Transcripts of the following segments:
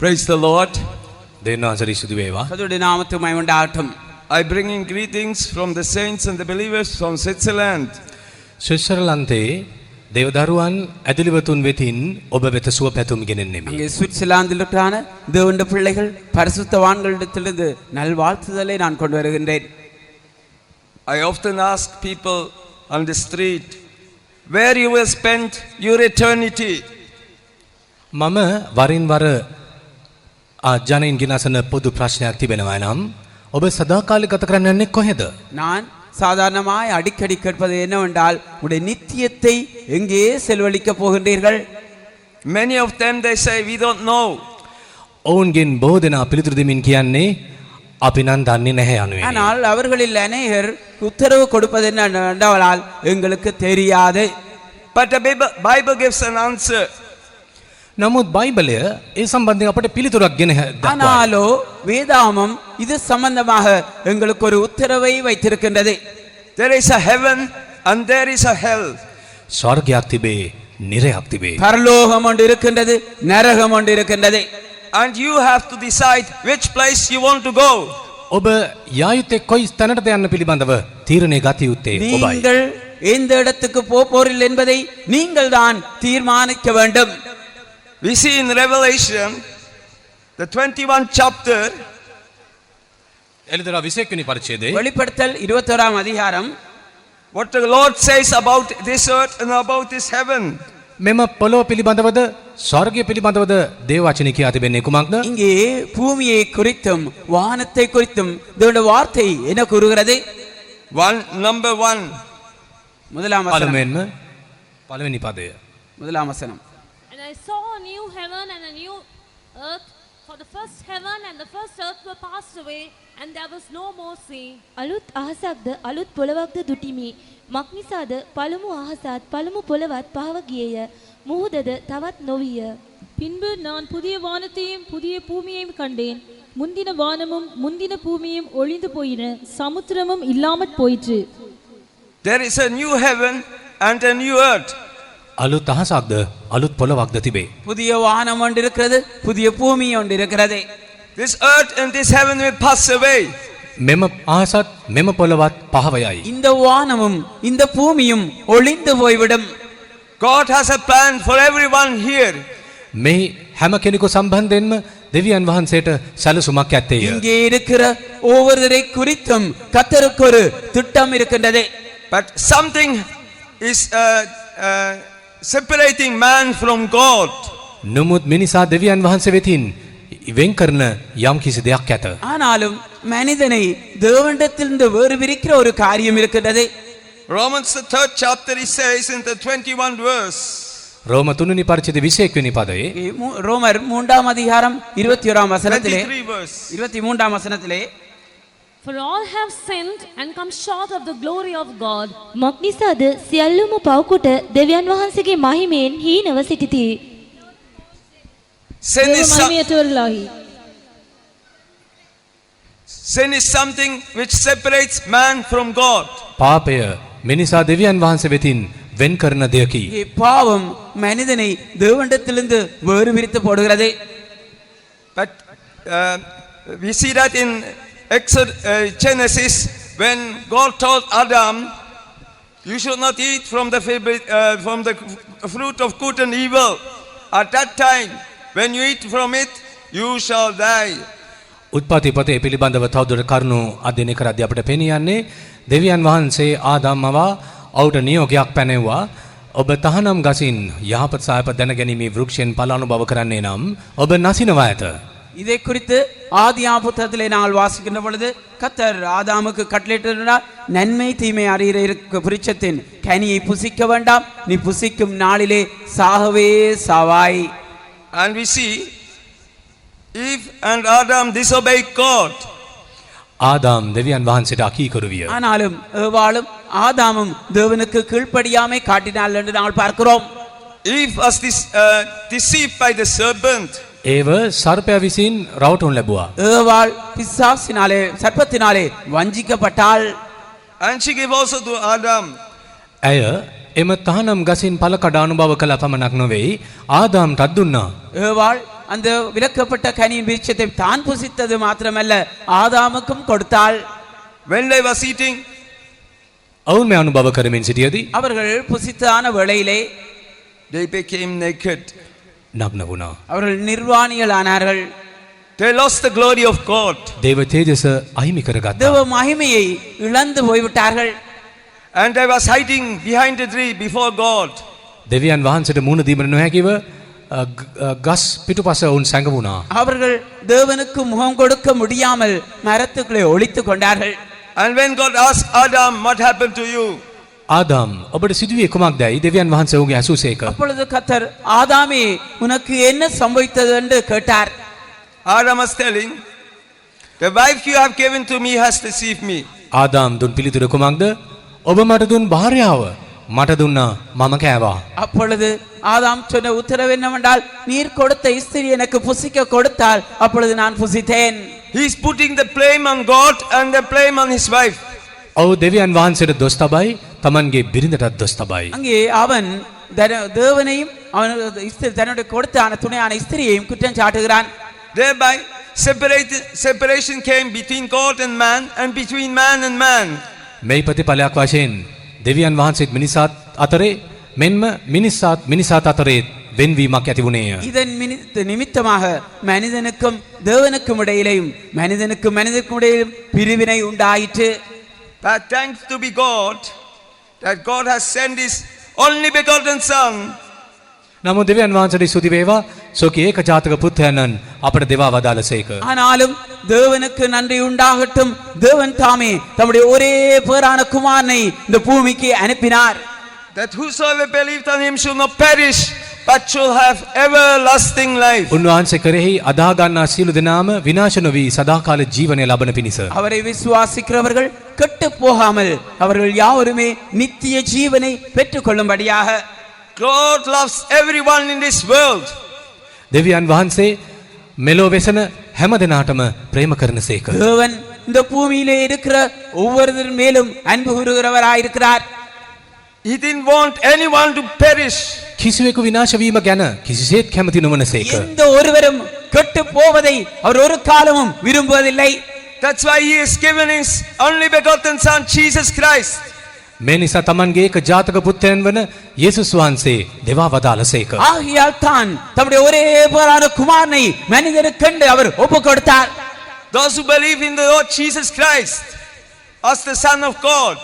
Praise the Lord. දෙවියන්වහන්සේට ස්තුති වේවා. கர்த்தருடைய நாமத்துக்கு மகிமை உண்டாகட்டும். I bring in greetings from the saints and the believers from Switzerland. ස්විට්සර්ලන්තයේ දේවදරුවන් ඇදලිවතුන් වෙතින් ඔබ වෙත සුව පැතුම් ගෙනෙන්නෙමි. அங்கே சுவிட்சர்லாந்தில் இருக்கிறான தேவனுடைய பிள்ளைகள் பரிசுத்தவான்களிடத்திலிருந்து நல்வாழ்த்துதலை நான் கொண்டு வருகின்றேன். I often ask people on the street, where you will spend your eternity. මම වරින් වර ජනයින් ගෙනසන පොදු ප්‍රශ්නයක් තිබෙනවා නම් ඔබ සදාකාලික ගත කරන්න යන්නේ කොහෙද? நான் சாதாரணமாய் அடிக்கடி கேட்பது என்னவென்றால் உடைய நித்தியத்தை எங்கே செலவழிக்க போகின்றீர்கள்? Many of them they say we don't know. ඔවුන්ගෙන් බොහෝ දෙනා පිළිතුරු දෙමින් කියන්නේ අපි නම් දන්නේ නැහැ යනුවෙනි. ஆனால் அவர்களில் அநேகர் உத்தரவு கொடுப்பது என்னவென்றால் எங்களுக்கு தெரியாது. But the Bible gives an answer. නමුත් බයිබලය ඒ සම්බන්ධයෙන් අපට පිළිතුරක් ගෙන දක්වනවා. ஆனாலோ வேதாகமம் இது சம்பந்தமாக எங்களுக்கு ஒரு உத்தரவை வைத்திருக்கின்றது. There is a heaven and there is a hell. ස්වර්ගයක් තිබේ, නිරයක් තිබේ. பரலோகம் ஒன்று இருக்கின்றது, நரகம் ஒன்று இருக்கின்றது. And you have to decide which place you want to go. ඔබ යා යුත්තේ කොයි තැනටද යන්න පිළිබඳව තීරණය ගත යුත්තේ ඔබයි. நீங்கள் எந்த இடத்துக்கு போறீர்கள் என்பதை நீங்கள் தான் தீர்மானிக்க வேண்டும். We see in Revelation, the 21st chapter, එළිදර 21 වෙනි පරිච්ඡේදයේ வெளிப்படுத்தல் 21ஆம் அதிகாரம் what the Lord says about this earth and about this heaven. මෙම පොළොව පිළිබඳවද ස්වර්ගය පිළිබඳවද දේව වචනේ කියා තිබෙන්නේ කුමක්ද? இங்கே பூமியை குறித்தும் வானத்தை குறித்தும் தேவனுடைய வார்த்தை என்ன கூறுகிறது? Number 1. முதலாம் வசனம். පළවෙනි පදය. முதலாம் வசனம். And I saw a new heaven and a new earth, for the first heaven and the first earth were passed away, and there was no more sea. අලුත් අහසක්ද අලුත් පොළවක්ද දුටිමි. මක්නිසාද පළමු අහසත් පළමු පොළවත් පහව ගියේය. මුහුදද තවත් නොවිය. பின்பு நான் புதிய வானத்தையும் புதிய பூமியையும் கண்டேன். முந்தின வானமும் முந்தின பூமியும் ஒளிந்து போயின, சமுத்திரமும் இல்லாமற் போயிற்று. There is a new heaven and a new earth. අලුත් අහසක්ද අලුත් පොළවක්ද තිබේ. புதிய வானம் ஒன்று இருக்கிறது, புதிய பூமி ஒன்று இருக்கிறது. This earth and this heaven will pass away. මෙම අහසත් මෙම පොළවත් පහව යයි. இந்த வானமும் இந்த பூமியும் ஒளிந்து போய்விடும். God has a plan for everyone here. මේ හැම කෙනෙකු සම්බන්ධයෙන්ම දෙවියන් වහන්සේට සැලසුමක් ඇත්තේය. இங்கே இருக்கிற ஒவ்வொருவரை குறித்தும் கர்த்தருக்கு ஒரு திட்டம் இருக்கின்றது. But something is separating man from God. නමුත් මිනිසා දෙවියන් වහන්සේ වෙතින් වෙන් කරන යම් කිසි දෙයක් ඇත. ஆனாலும் மனிதனை தேவனிடத்திலிருந்து வேறு பிரிக்கிற ஒரு காரியம் இருக்கின்றது. Romans the 3rd chapter he says in the 21st verse. රෝම 3 වෙනි පරිච්ඡේද 21 වෙනි පදයේ ரோமர் 3ஆம் அதிகாரம் 21ஆம் வசனத்திலே 23 verse. 23ஆம் வசனத்திலே For all have sinned and come short of the glory of God. මක්නිසාද සියල්ලම පව්කොට දෙවියන් වහන්සේගේ මහිමෙන් හීනව සිටිති. Sin is something which separates man from God. පාපය මිනිසා දෙවියන් වහන්සේ වෙතින් වෙන් කරන දෙයකි. பாவம் மனிதனை தேவனிடத்திலிருந்து வேறு பிரித்து போடுகிறது. But we see that in Genesis, when God told Adam, you should not eat from the fruit of good and evil. At that time, when you eat from it, you shall die. උත්පත්ති පොතේ පිළිබඳව තවදුරටත් කරුණු අධ්‍යයනය කරද්දී අපිට පෙනියන්නේ දෙවියන් වහන්සේ ආදාම්මව අවුට නියෝගයක් පැනෙවුවා. ඔබ තහනම් ගසින් යහපත් සායපත් දැනගැනීමේ වෘක්ෂයෙන් ඵල අනුභව කරන්නේ නම් ඔබ නසිනවා ඇත. இதை குறித்து ஆதியாகம புத்தகத்திலே நாங்கள் வாசிக்கின்ற பொழுது கர்த்தர் ஆதாமுக்கு கட்டளையிட்டார், நன்மை தீமை அறிகிற விருட்சத்தின் கனியை புசிக்க வேண்டாம், நீ புசிக்கும் நாளிலே சாகவே சாவாய். And we see Eve and Adam disobeyed God. ආදාම් දෙවියන් වහන්සේට අකීකරු විය. ஆனாலும் ஏவாளும் ஆதாமும் தேவனுக்கு கீழ்ப்படியாமை காட்டினாள் என்று நாங்கள் பார்க்கிறோம். Eve was deceived by the serpent. ඒව සර්පයා විසින් රවටුන් ලැබුවා. ஏவாள் பிசாசினாலே சர்ப்பத்தினாலே வஞ்சிக்கப்பட்டாள். And she gave also to Adam. ඇය එම තහනම් ගසින් ඵල කඩ අනුභව කළ පමණක් නොවේ ආදාම්ටත් දුන්නා. ஏவாள் அந்த விலக்கப்பட்ட கனியின் விருட்சத்தை தான் புசித்தது மாத்திரமல்ல ஆதாமுக்கும் கொடுத்தாள். When they was eating, ඔවුන් මේ අනුභව කරමින් සිටියදී அவர்கள் புசித்தான வேளையிலே they became naked. නග්න වුණා. அவர்கள் நிர்வாணிகளானார்கள். They lost the glory of God. දේව තේජස අහිමි කරගත්තා. தேவ மகிமையை இழந்து போய்விட்டார்கள். And they was hiding behind a tree before God. දෙවියන් වහන්සේට මුණ දීමට නොහැකිව ගස් පිටුපස ඔවුන් සැඟවුණා. அவர்கள் தேவனுக்கு முகம் கொடுக்க முடியாமல் மரத்துக்குள்ளே ஒளித்துக் கொண்டார்கள். And when God asked Adam, what happened to you? ආදාම් ඔබට සිදුවේ කුමක්දයි දෙවියන් වහන්සේ ඔහුගේ ඇසූසේක. அப்பொழுது கர்த்தர் ஆதாமே உனக்கு என்ன சம்பவித்தது என்று கேட்டார். Adam was telling, the wife you have given to me has deceived me. ආදාම් දුන් පිළිතුර කුමක්ද? ඔබ මට දුන් භාර්යාව මට දුන්නා මම කෑවා. அப்பொழுது ஆதாம் சொன்ன உத்தரவு என்னவென்றால் நீர் கொடுத்த ஸ்திரீ எனக்கு புசிக்க கொடுத்தால் அப்பொழுது நான் புசித்தேன். He is putting the blame on God and the blame on his wife. ඔව් දෙවියන් වහන්සේට දොස් තබයි තමන්ගේ බිරිඳටත් දොස් තබයි. அங்கே அவன் தேவனையும் அவன் தன்னுடைய கொடுத்த துணையான ஸ்திரியையும் குற்றம் சாட்டுகிறான். Thereby separation came between God and man and between man and man. මේ ප්‍රතිඵලයක් වශයෙන් දෙවියන් වහන්සේත් මිනිසාත් අතරේ මෙන්ම මිනිසාත් අතරේ වෙන්වීමක් ඇති වුණේය. இதன் நிமித்தமாக மனிதனுக்கும் தேவனுக்கும் இடையிலேயும் மனிதனுக்கும் இடையிலும் பிரிவினை உண்டாயிற்று. But thanks to be God, that God has sent his only begotten son. නමුත් දෙවියන් වහන්සේට ස්තුති වේවා සෝකී ඒක ජාතක පුත්‍රයන්න් අපට දෙවා වදාළසේක. ஆனாலும் தேவனுக்கு நன்றி உண்டாகட்டும். தேவன் தாமே தம்முடைய ஒரே பேரான குமாரனை இந்த பூமிக்கு அனுப்பினார். That whosoever believed on him should not perish but should have everlasting life. උන්වහන්සේ කෙරෙහි අදා ගන්නා සියලු දෙනාම විනාශ නොවි සදාකාල ජීවනය ලබන පිණිස. அவரை விசுவாசிக்கிறவர்கள் கெட்டு போகாமல் அவர்கள் யாவருமே நித்திய ஜீவனை பெற்றுக்கொள்ளும்படியாக. God loves everyone in this world. දෙවියන් වහන්සේ මෙලෝ වෙසන හැම දෙනාටම ප්‍රේම කරනසේක. தேவன் இந்த பூமியிலே இருக்கிற ஒவ்வொருவர் மேலும் அன்பு கூறுகிறவராயிருக்கிறார். He didn't want anyone to perish. කිසිවෙකු විනාශ වීම ගැන කිසිසේත් කැමති නොවනසේක. எந்த ஒருவரும் கெட்டு போவதை அவர் ஒரு காலமும் விரும்புவதில்லை. That's why he has given his only begotten son Jesus Christ. මේ නිසා තමන්ගේ එක ජාතක පුත්‍රයන් වන යේසුස් වහන්සේ දෙවා වදාළසේක. ஆகையால் தான் தம்முடைய ஒரே பேரான குமாரனை மனிதனுக்கென்று அவர் ஒப்பு கொடுத்தார். Those who believe in the Lord Jesus Christ as the Son of God.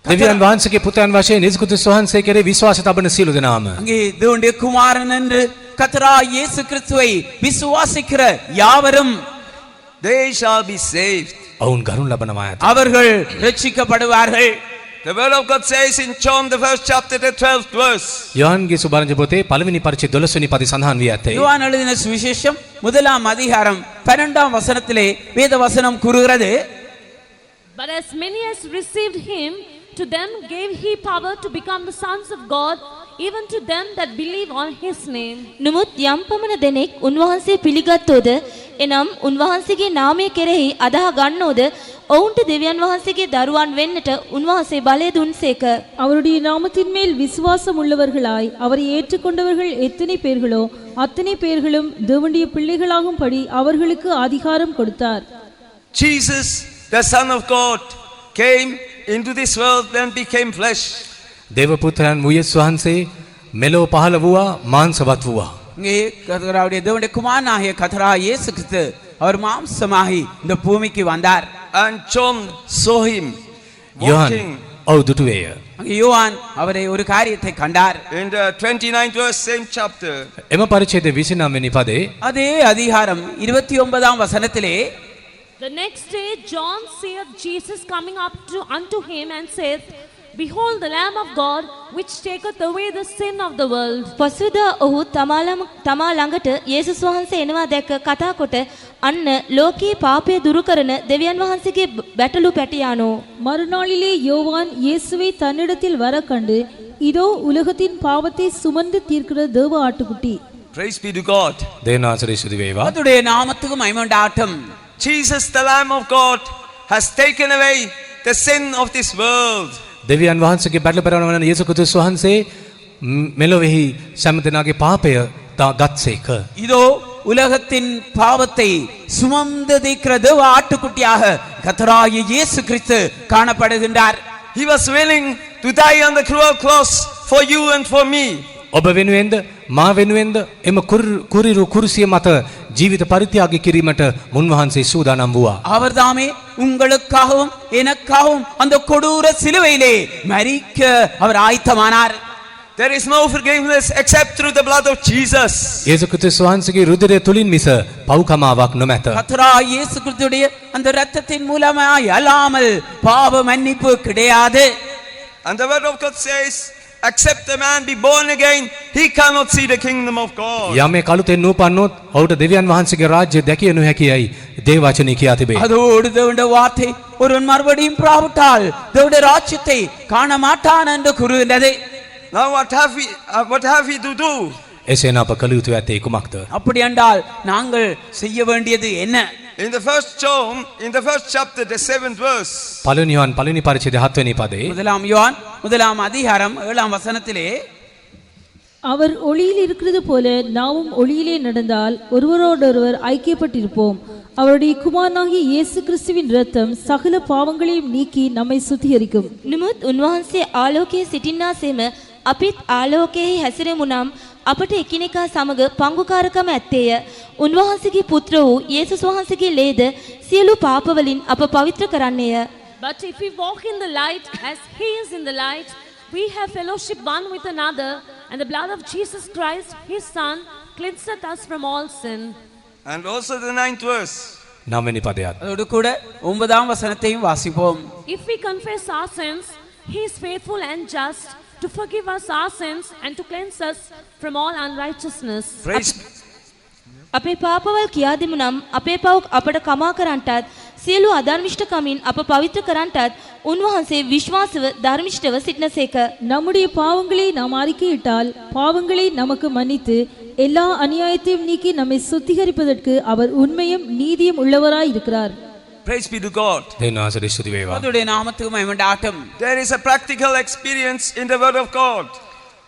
දෙවියන් වහන්සේගේ පුත්‍රයන් වශයෙන් යේසුස් ක්‍රිස්තුස් වහන්සේ කෙරෙහි විශ්වාස තබන සියලු දෙනාම அங்கே தேவனுடைய குமாரன் என்று கர்த்தராகிய இயேசு கிறிஸ்துவை விசுவாசிக்கிற யாவரும் They shall be saved. ඔවුන් ගරුන් ලබනවා ඇත. அவர்கள் ரட்சிக்கப்படுவார்கள். The word of God says in John the first chapter the 12th verse. යෝහන්ගේ සුභාරංච පොතේ පළවෙනි පරිච්ඡේද 12 වෙනි පදේ සඳහන් වී ඇත්තේ. யோவான் எழுதின சுவிசேஷம் 1ஆம் அதிகாரம் 12ஆம் வசனத்திலே வேத வசனம் கூறுகிறது. But as many as received him, to them gave he power to become the sons of God, even to them that believe on his name. නමුත් යම් පමණ දෙනෙක් උන්වහන්සේ පිළිගත්තෝද එනම් උන්වහන්සේගේ නාමය කෙරෙහි අදහ ගන්නෝද ඔවුන්ට දෙවියන් වහන්සේගේ දරුවන් වෙන්නට උන්වහන්සේ බලය දුන්සේක. அவருடைய நாமத்தின் மேல் விசுவாசம் உள்ளவர்களாய் அவரை ஏற்றுக்கொண்டவர்கள் எத்தனை பேர்களோ அத்தனை பேர்களும் தேவனுடைய பிள்ளைகளாகும்படி அவர்களுக்கு அதிகாரம் கொடுத்தார். Jesus, the Son of God, came into this world and became flesh. දේව පුත්‍රයන් වූ යේසුස් වහන්සේ මෙලොව පහළ වූවා මාංශවත් වූවා. இங்கே கர்த்தருடைய தேவனுடைய குமாரனாகிய கர்த்தராகிய இயேசு கிறிஸ்து அவர் மாம்சமாகி இந்த பூமிக்கு வந்தார். And John saw him යෝහන් walking. ඔව් දුටුවේය. அங்கே யோவான் அவரை ஒரு காரியத்தை கண்டார். In the 29th verse, same chapter. එම පරිච්ඡේදයේ 29 වෙනි පදේ அதே அதிகாரம் 29ஆம் வசனத்திலே The next day John seeth Jesus coming up unto him and saith, Behold the Lamb of God, which taketh away the sin of the world. පසුදා ඔහු තමා ළඟට යේසුස් වහන්සේ එනවා දැක කතා කොට අන්න ලෝකී පාපය දුරු කරන දෙවියන් වහන්සේගේ බැටළු පැටියානෝ. மறுநாளிலே யோவான் இயேசுவை தன்னிடத்தில் வர கண்டு, இதோ உலகத்தின் பாவத்தை சுமந்து தீர்க்கிற தேவ ஆட்டுக்குட்டி. Praise be to God. දේවනාසරේ ස්තුති වේවා. கர்த்தருடைய நாமத்துக்கு மகிமை உண்டாகட்டும். Jesus, the Lamb of God, has taken away the sin of this world. දෙවියන් වහන්සේගේ බැටළ පෙරවන වන යේසුස් ක්‍රිස්තුස් වහන්සේ මෙලොවෙහි සෑම දෙනාගේ පාපය ගත්සේක. இதோ உலகத்தின் பாவத்தை சுமந்து தீர்க்கிற தேவ ஆட்டுக்குட்டியாக கர்த்தராகிய இயேசு கிறிஸ்து காணப்படுகின்றார். He was willing to die on the cruel cross for you and for me. ඔබ වෙනුවෙන්ද මා වෙනුවෙන්ද එම කුරිරු කුරුසිය මත ජීවිත පරිත්‍යාග කිරීමට මුන්වහන්සේ සූදානම් වූවා. அவர்தாமே உங்களுக்காகவும் எனக்காகவும் அந்த கொடூர சிலுவையிலே மரிக்க அவர் ஆயத்தமானார். There is no forgiveness except through the blood of Jesus. යේසුස් ක්‍රිස්තුස් වහන්සේගේ රුධිරය තුලින් මිස පව්කමාවක් නොමැත. கர்த்தராகிய இயேசு கிறிஸ்துடைய அந்த இரத்தத்தின் மூலமாய் அல்லாமல் பாவ மன்னிப்பு கிடையாது. And the word of God says, except a man be born again, he cannot see the kingdom of God. යමේ කලුතෙන් නූපන්නොත් ඔහුට දෙවියන් වහන්සේගේ රාජ්‍ය දැකිය නොහැකියයි දේව වචනේ කියා තිබේ. அதோடு தேவனுடைய வார்த்தை ஒருவன் மறுபடியும் பிராவிட்டால் தேவனுடைய ராஜ்யத்தை காண மாட்டான் என்று கூறுகின்றது. Now what have we to do? එසේන අප කළ යුතු ඇත්තේ කුමක්ද? அப்படி என்றால் நாங்கள் செய்ய வேண்டியது என்ன? In the first chapter, the 7th verse. පළවෙනි යෝහන් පළවෙනි පරිච්ඡේදය 7 වෙනි පදේ முதலாம் யோவான் முதலாம் அதிகாரம் 7ஆம் வசனத்திலே அவர் ஒளியில் இருக்கிறது போல நாமும் ஒளியிலே நடந்தால் ஒருவரோடொருவர் ஐக்கியப்பட்டிருப்போம். அவருடைய குமாரனாகிய இயேசு கிறிஸ்துவின் இரத்தம் சகல பாவங்களையும் நீக்கி நம்மை சுத்திகரிக்கும். නමුත් උන්වහන්සේ ආලෝකයේ සිටින්නාසේම අපිත් ආලෝකයේ හැසිරෙමු නම් අපට එකිනෙකා සමග පංගුකාරකම ඇත්තේය. උන්වහන්සේගේ පුත්‍ර වූ යේසුස් වහන්සේගේ ලේද සියලු පාපවලින් අප පවිත්‍ර කරන්නේය. But if we walk in the light as he is in the light, we have fellowship one with another, and the blood of Jesus Christ, his son, cleanseth us from all sin. And also the 9th verse. 9 වෙනි පදයත් அதோடு கூட 9ஆம் வசனத்தையும் வாசிப்போம். If we confess our sins, he is faithful and just to forgive us our sins and to cleanse us from all unrighteousness. Praise. අපේ පාපවල් කියා දෙමු නම් අපේ පව් අපට කමා කරන්නටත් සියලු අධර්මිෂ්ඨකමින් අප පවිත්‍ර කරන්නටත් උන්වහන්සේ විශ්වාසව ධර්මිෂ්ඨව සිටනසේක. நம்முடைய பாவங்களை நாம் அறிக்கையிட்டால் பாவங்களை நமக்கு மன்னித்து எல்லா அநியாயத்தையும் நீக்கி நம்மை சுத்திகரிப்பதற்கு அவர் உண்மையும் நீதியும் உள்ளவராய் இருக்கிறார். Praise be to God. දෙවියන් වහන්සේට ස්තුති වේවා. அவருடைய நாமத்துக்கு மகிமையுண்டாகட்டும். There is a practical experience in the word of God.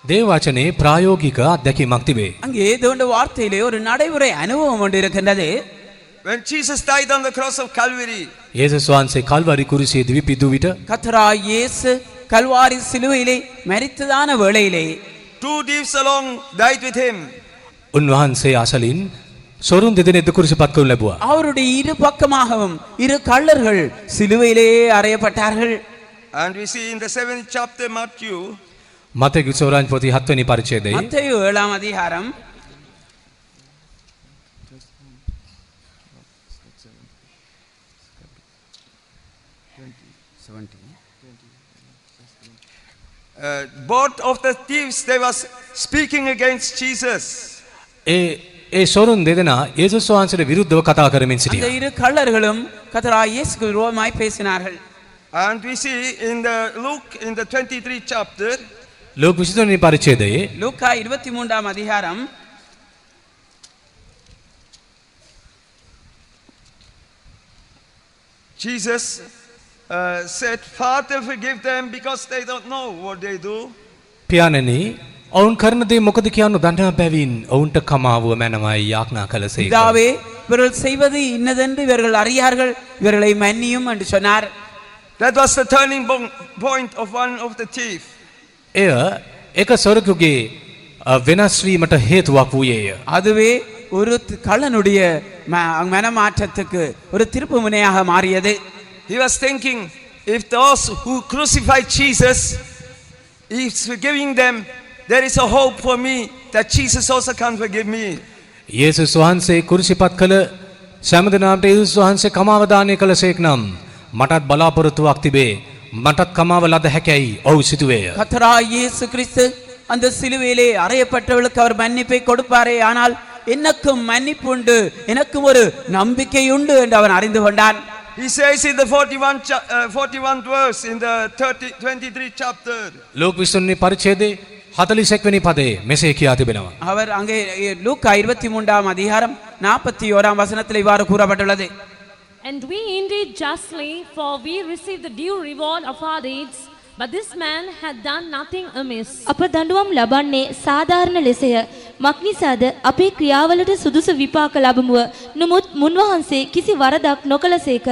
දේව වචනේ ප්‍රායෝගික අත්දැකීමක් තිබේ. அங்கே தேவனுடைய வார்த்தையிலே ஒரு நடைமுறை அனுபவம் ஒன்று இருக்கின்றது. When Jesus died on the cross of Calvary, යේසුස් වහන්සේ කල්වරි කුරුසියේ දිවි පිදූ විට கர்த்தராகிய இயேசு கல்வாரி சிலுவையிலே மரித்ததான வேளையிலே 2 thieves along died with him. උන්වහන්සේ අසලින් සොරුන් දෙදෙනෙක් කුරුසිපත් කරනු ලැබුවා. அவருடைய இரு பக்கமாகவும் இரு கள்ளர்கள் சிலுவையிலே அறையப்பட்டார்கள். And we see in the 7th chapter Matthew, මතෙකු සෝරාන් පොතේ 7 වෙනි පරිච්ඡේදයේ மத்தேயு 7ஆம் அதிகாரம் 17. Both of the thieves, they was speaking against Jesus. ඒ සොරුන් දෙදෙනා යේසුස් වහන්සේට විරුද්ධව කතා කරමින් அந்த සිටියා. இரு கள்ளர்களும் கர்த்தராகிய இயேசுவுக்கு விரோதமாய் பேசினார்கள். And we see in the Luke in the 23rd chapter, ලෝක 23 වෙනි පරිච්ඡේදයේ லூக்கா 23ஆம் அதிகாரம் Jesus said, Father, forgive them because they don't know what they do. පියාණනි ඔවුන් කරන දේ මොකද කියන්න දන්නා බැවින් ඔවුන්ට කමාව මැනවයි යාඥා කළසේක. பிதாவே இவர்கள் செய்வது இன்னதென்று இவர்கள் அறியார்கள், இவர்களை மன்னியும் என்று சொன்னார். That was the turning point of one of the thief. එය එක සොරකුගේ වෙනස් වීමට හේතුවක් වූයේය. அதுவே ஒரு கள்ளனுடைய மனமாற்றத்துக்கு ஒரு திருப்பு முனையாக மாறியது. He was thinking, if those who crucified Jesus is forgiving them, there is a hope for me that Jesus also can forgive me. යේසුස් වහන්සේ කුරුසිපත් කළ සෑම යේසුස් වහන්සේ කමාව දානය කළසේක් නම් මටත් බලාපොරොත්තුවක් තිබේ. මටත් කමාව ලද හැකැයි ඔහු සිතුවේය. கர்த்தராகிய இயேசு கிறிஸ்து அந்த சிலுவையிலே அறையப்பட்டவர்களுக்கு அவர் மன்னிப்பை கொடுப்பாரே, ஆனால் எனக்கும் மன்னிப்பு உண்டு, எனக்கும் ஒரு நம்பிக்கை உண்டு என்று அவன் அறிந்து கொண்டான். He says in the 41th verse in the 23rd chapter. ලෝක 23 වෙනි පරිච්ඡේදයේ 41 වෙනි පදයේ මෙසේ කියා තිබෙනවා. அவர் அங்கே லூக்கா 23ஆம் அதிகாரம் 41ஆம் வசனத்தில் இவ்வாறு கூறப்பட்டுள்ளது. And we indeed justly, for we receive the due reward of our deeds, but this man had done nothing amiss. අප දඬුවම් ලබන්නේ සාධාරණ ලෙසය. මක්නිසාද අපේ ක්‍රියාවලට සුදුසු විපාක ලැබමුව නමුත් මුන්වහන්සේ කිසි වරදක් නොකළසේක.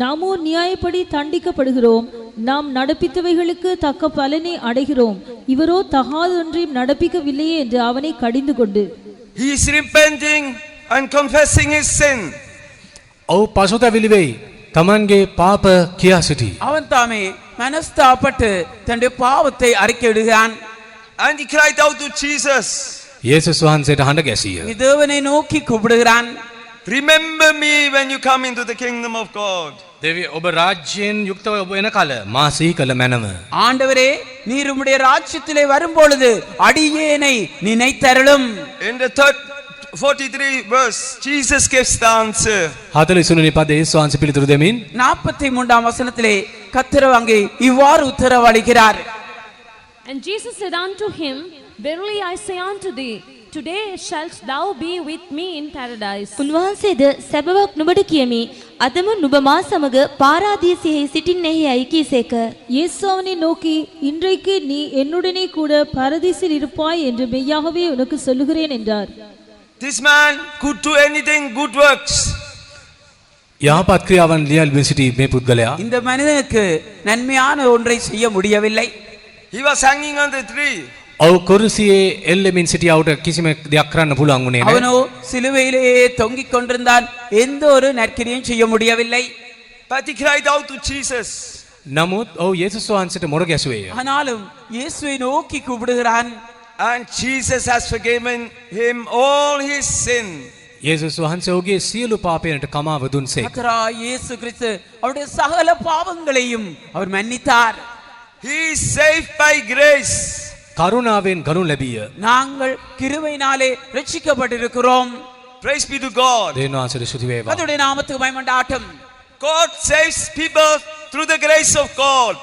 நாமோ நியாயப்படி தண்டிக்கப்படுகிறோம், நாம் நடப்பித்தவைகளுக்கு தக்க பலனை அடைகிறோம், இவரோ தகாதொன்றையும் நடப்பிக்கவில்லையே என்று அவனை கடிந்து கொண்டு He is repenting and confessing his sin. ඔහු පසුතැවිලි වෙයි. තමන්ගේ පාප කියා සිටී. அவன் தாமே மனஸ்தாப்பட்டு தன்னுடைய பாவத்தை அறிக்கையிடுகிறான். And he cried out to Jesus, යේසුස් වහන්සේට හඬ ගැසීය. நீ தேவனை நோக்கி கூப்பிடுகிறான். remember me when you come into the kingdom of God. දෙවිය ඔබ රාජ්‍යයෙන් යුක්තව ඔබ එන කල මා සිහි කළ මැනව. ஆண்டவரே நீர் உம்முடைய ராஜ்யத்திலே வரும்பொழுது அடியேனை நினைத்தருளும். In the 43 verse, Jesus gives the answer. 43 පදයේ යේසුස් වහන්සේ පිළිතුරු දෙමින් 43ஆம் வசனத்திலே கர்த்தர் அங்கே இவ்வாறு உத்தரவளிக்கிறார். And Jesus said unto him, verily I say unto thee, today shalt thou be with me in paradise. උන්වහන්සේද සැබවක් නුඹට කියමි අදම නුඹ මා සමග පාරාදීසෙහි සිටින්නේයයි කීසේක. இயேசு அவனை நோக்கி, இன்றைக்கு நீ என்னுடனே கூட பரதீசில் இருப்பாய் என்று மெய்யாகவே உனக்கு சொல்லுகிறேன் என்றார். This man could do anything, good works. යහපත් ක්‍රියාවන් ලියල්මින් සිටි මේ පුද්ගලයා இந்த மனிதனுக்கு நன்மையான ஒன்றை செய்ய முடியவில்லை. He was hanging on the tree. ඔහු කුරුසියේ එල්ලෙමින් සිටියාවට කිසිම දෙයක් කරන්න පුළුවන් වුණේ නැහැ. அவனோ சிலுவையிலேயே தொங்கிக் கொண்டிருந்தான், எந்த ஒரு நற்கிரியும் செய்ய முடியவில்லை. But he cried out to Jesus. නමුත් ඔහු යේසුස් වහන්සේට මොර ගැසුවේය. ஆனாலும் இயேசுவை நோக்கி கூப்பிடுகிறான். And Jesus has forgiven him all his sin. යේසුස් වහන්සේ ඔහුගේ සියලු පාපයන්ට කමාව දුන්සේ. கர்த்தராகிய இயேசு கிறிஸ்து அவருடைய சகல பாவங்களையும் அவர் மன்னித்தார். He is saved by grace. කරුණාවෙන් ගනු ලැබිය. நாங்கள் கிருபையினாலே ரட்சிக்கப்பட்டிருக்கிறோம். Praise be to God. දෙවියන් වහන්සේට ස්තුති වේවා. கர்த்தருடைய நாமத்துக்கு மகிமை உண்டாகட்டும். God saves people through the grace of God.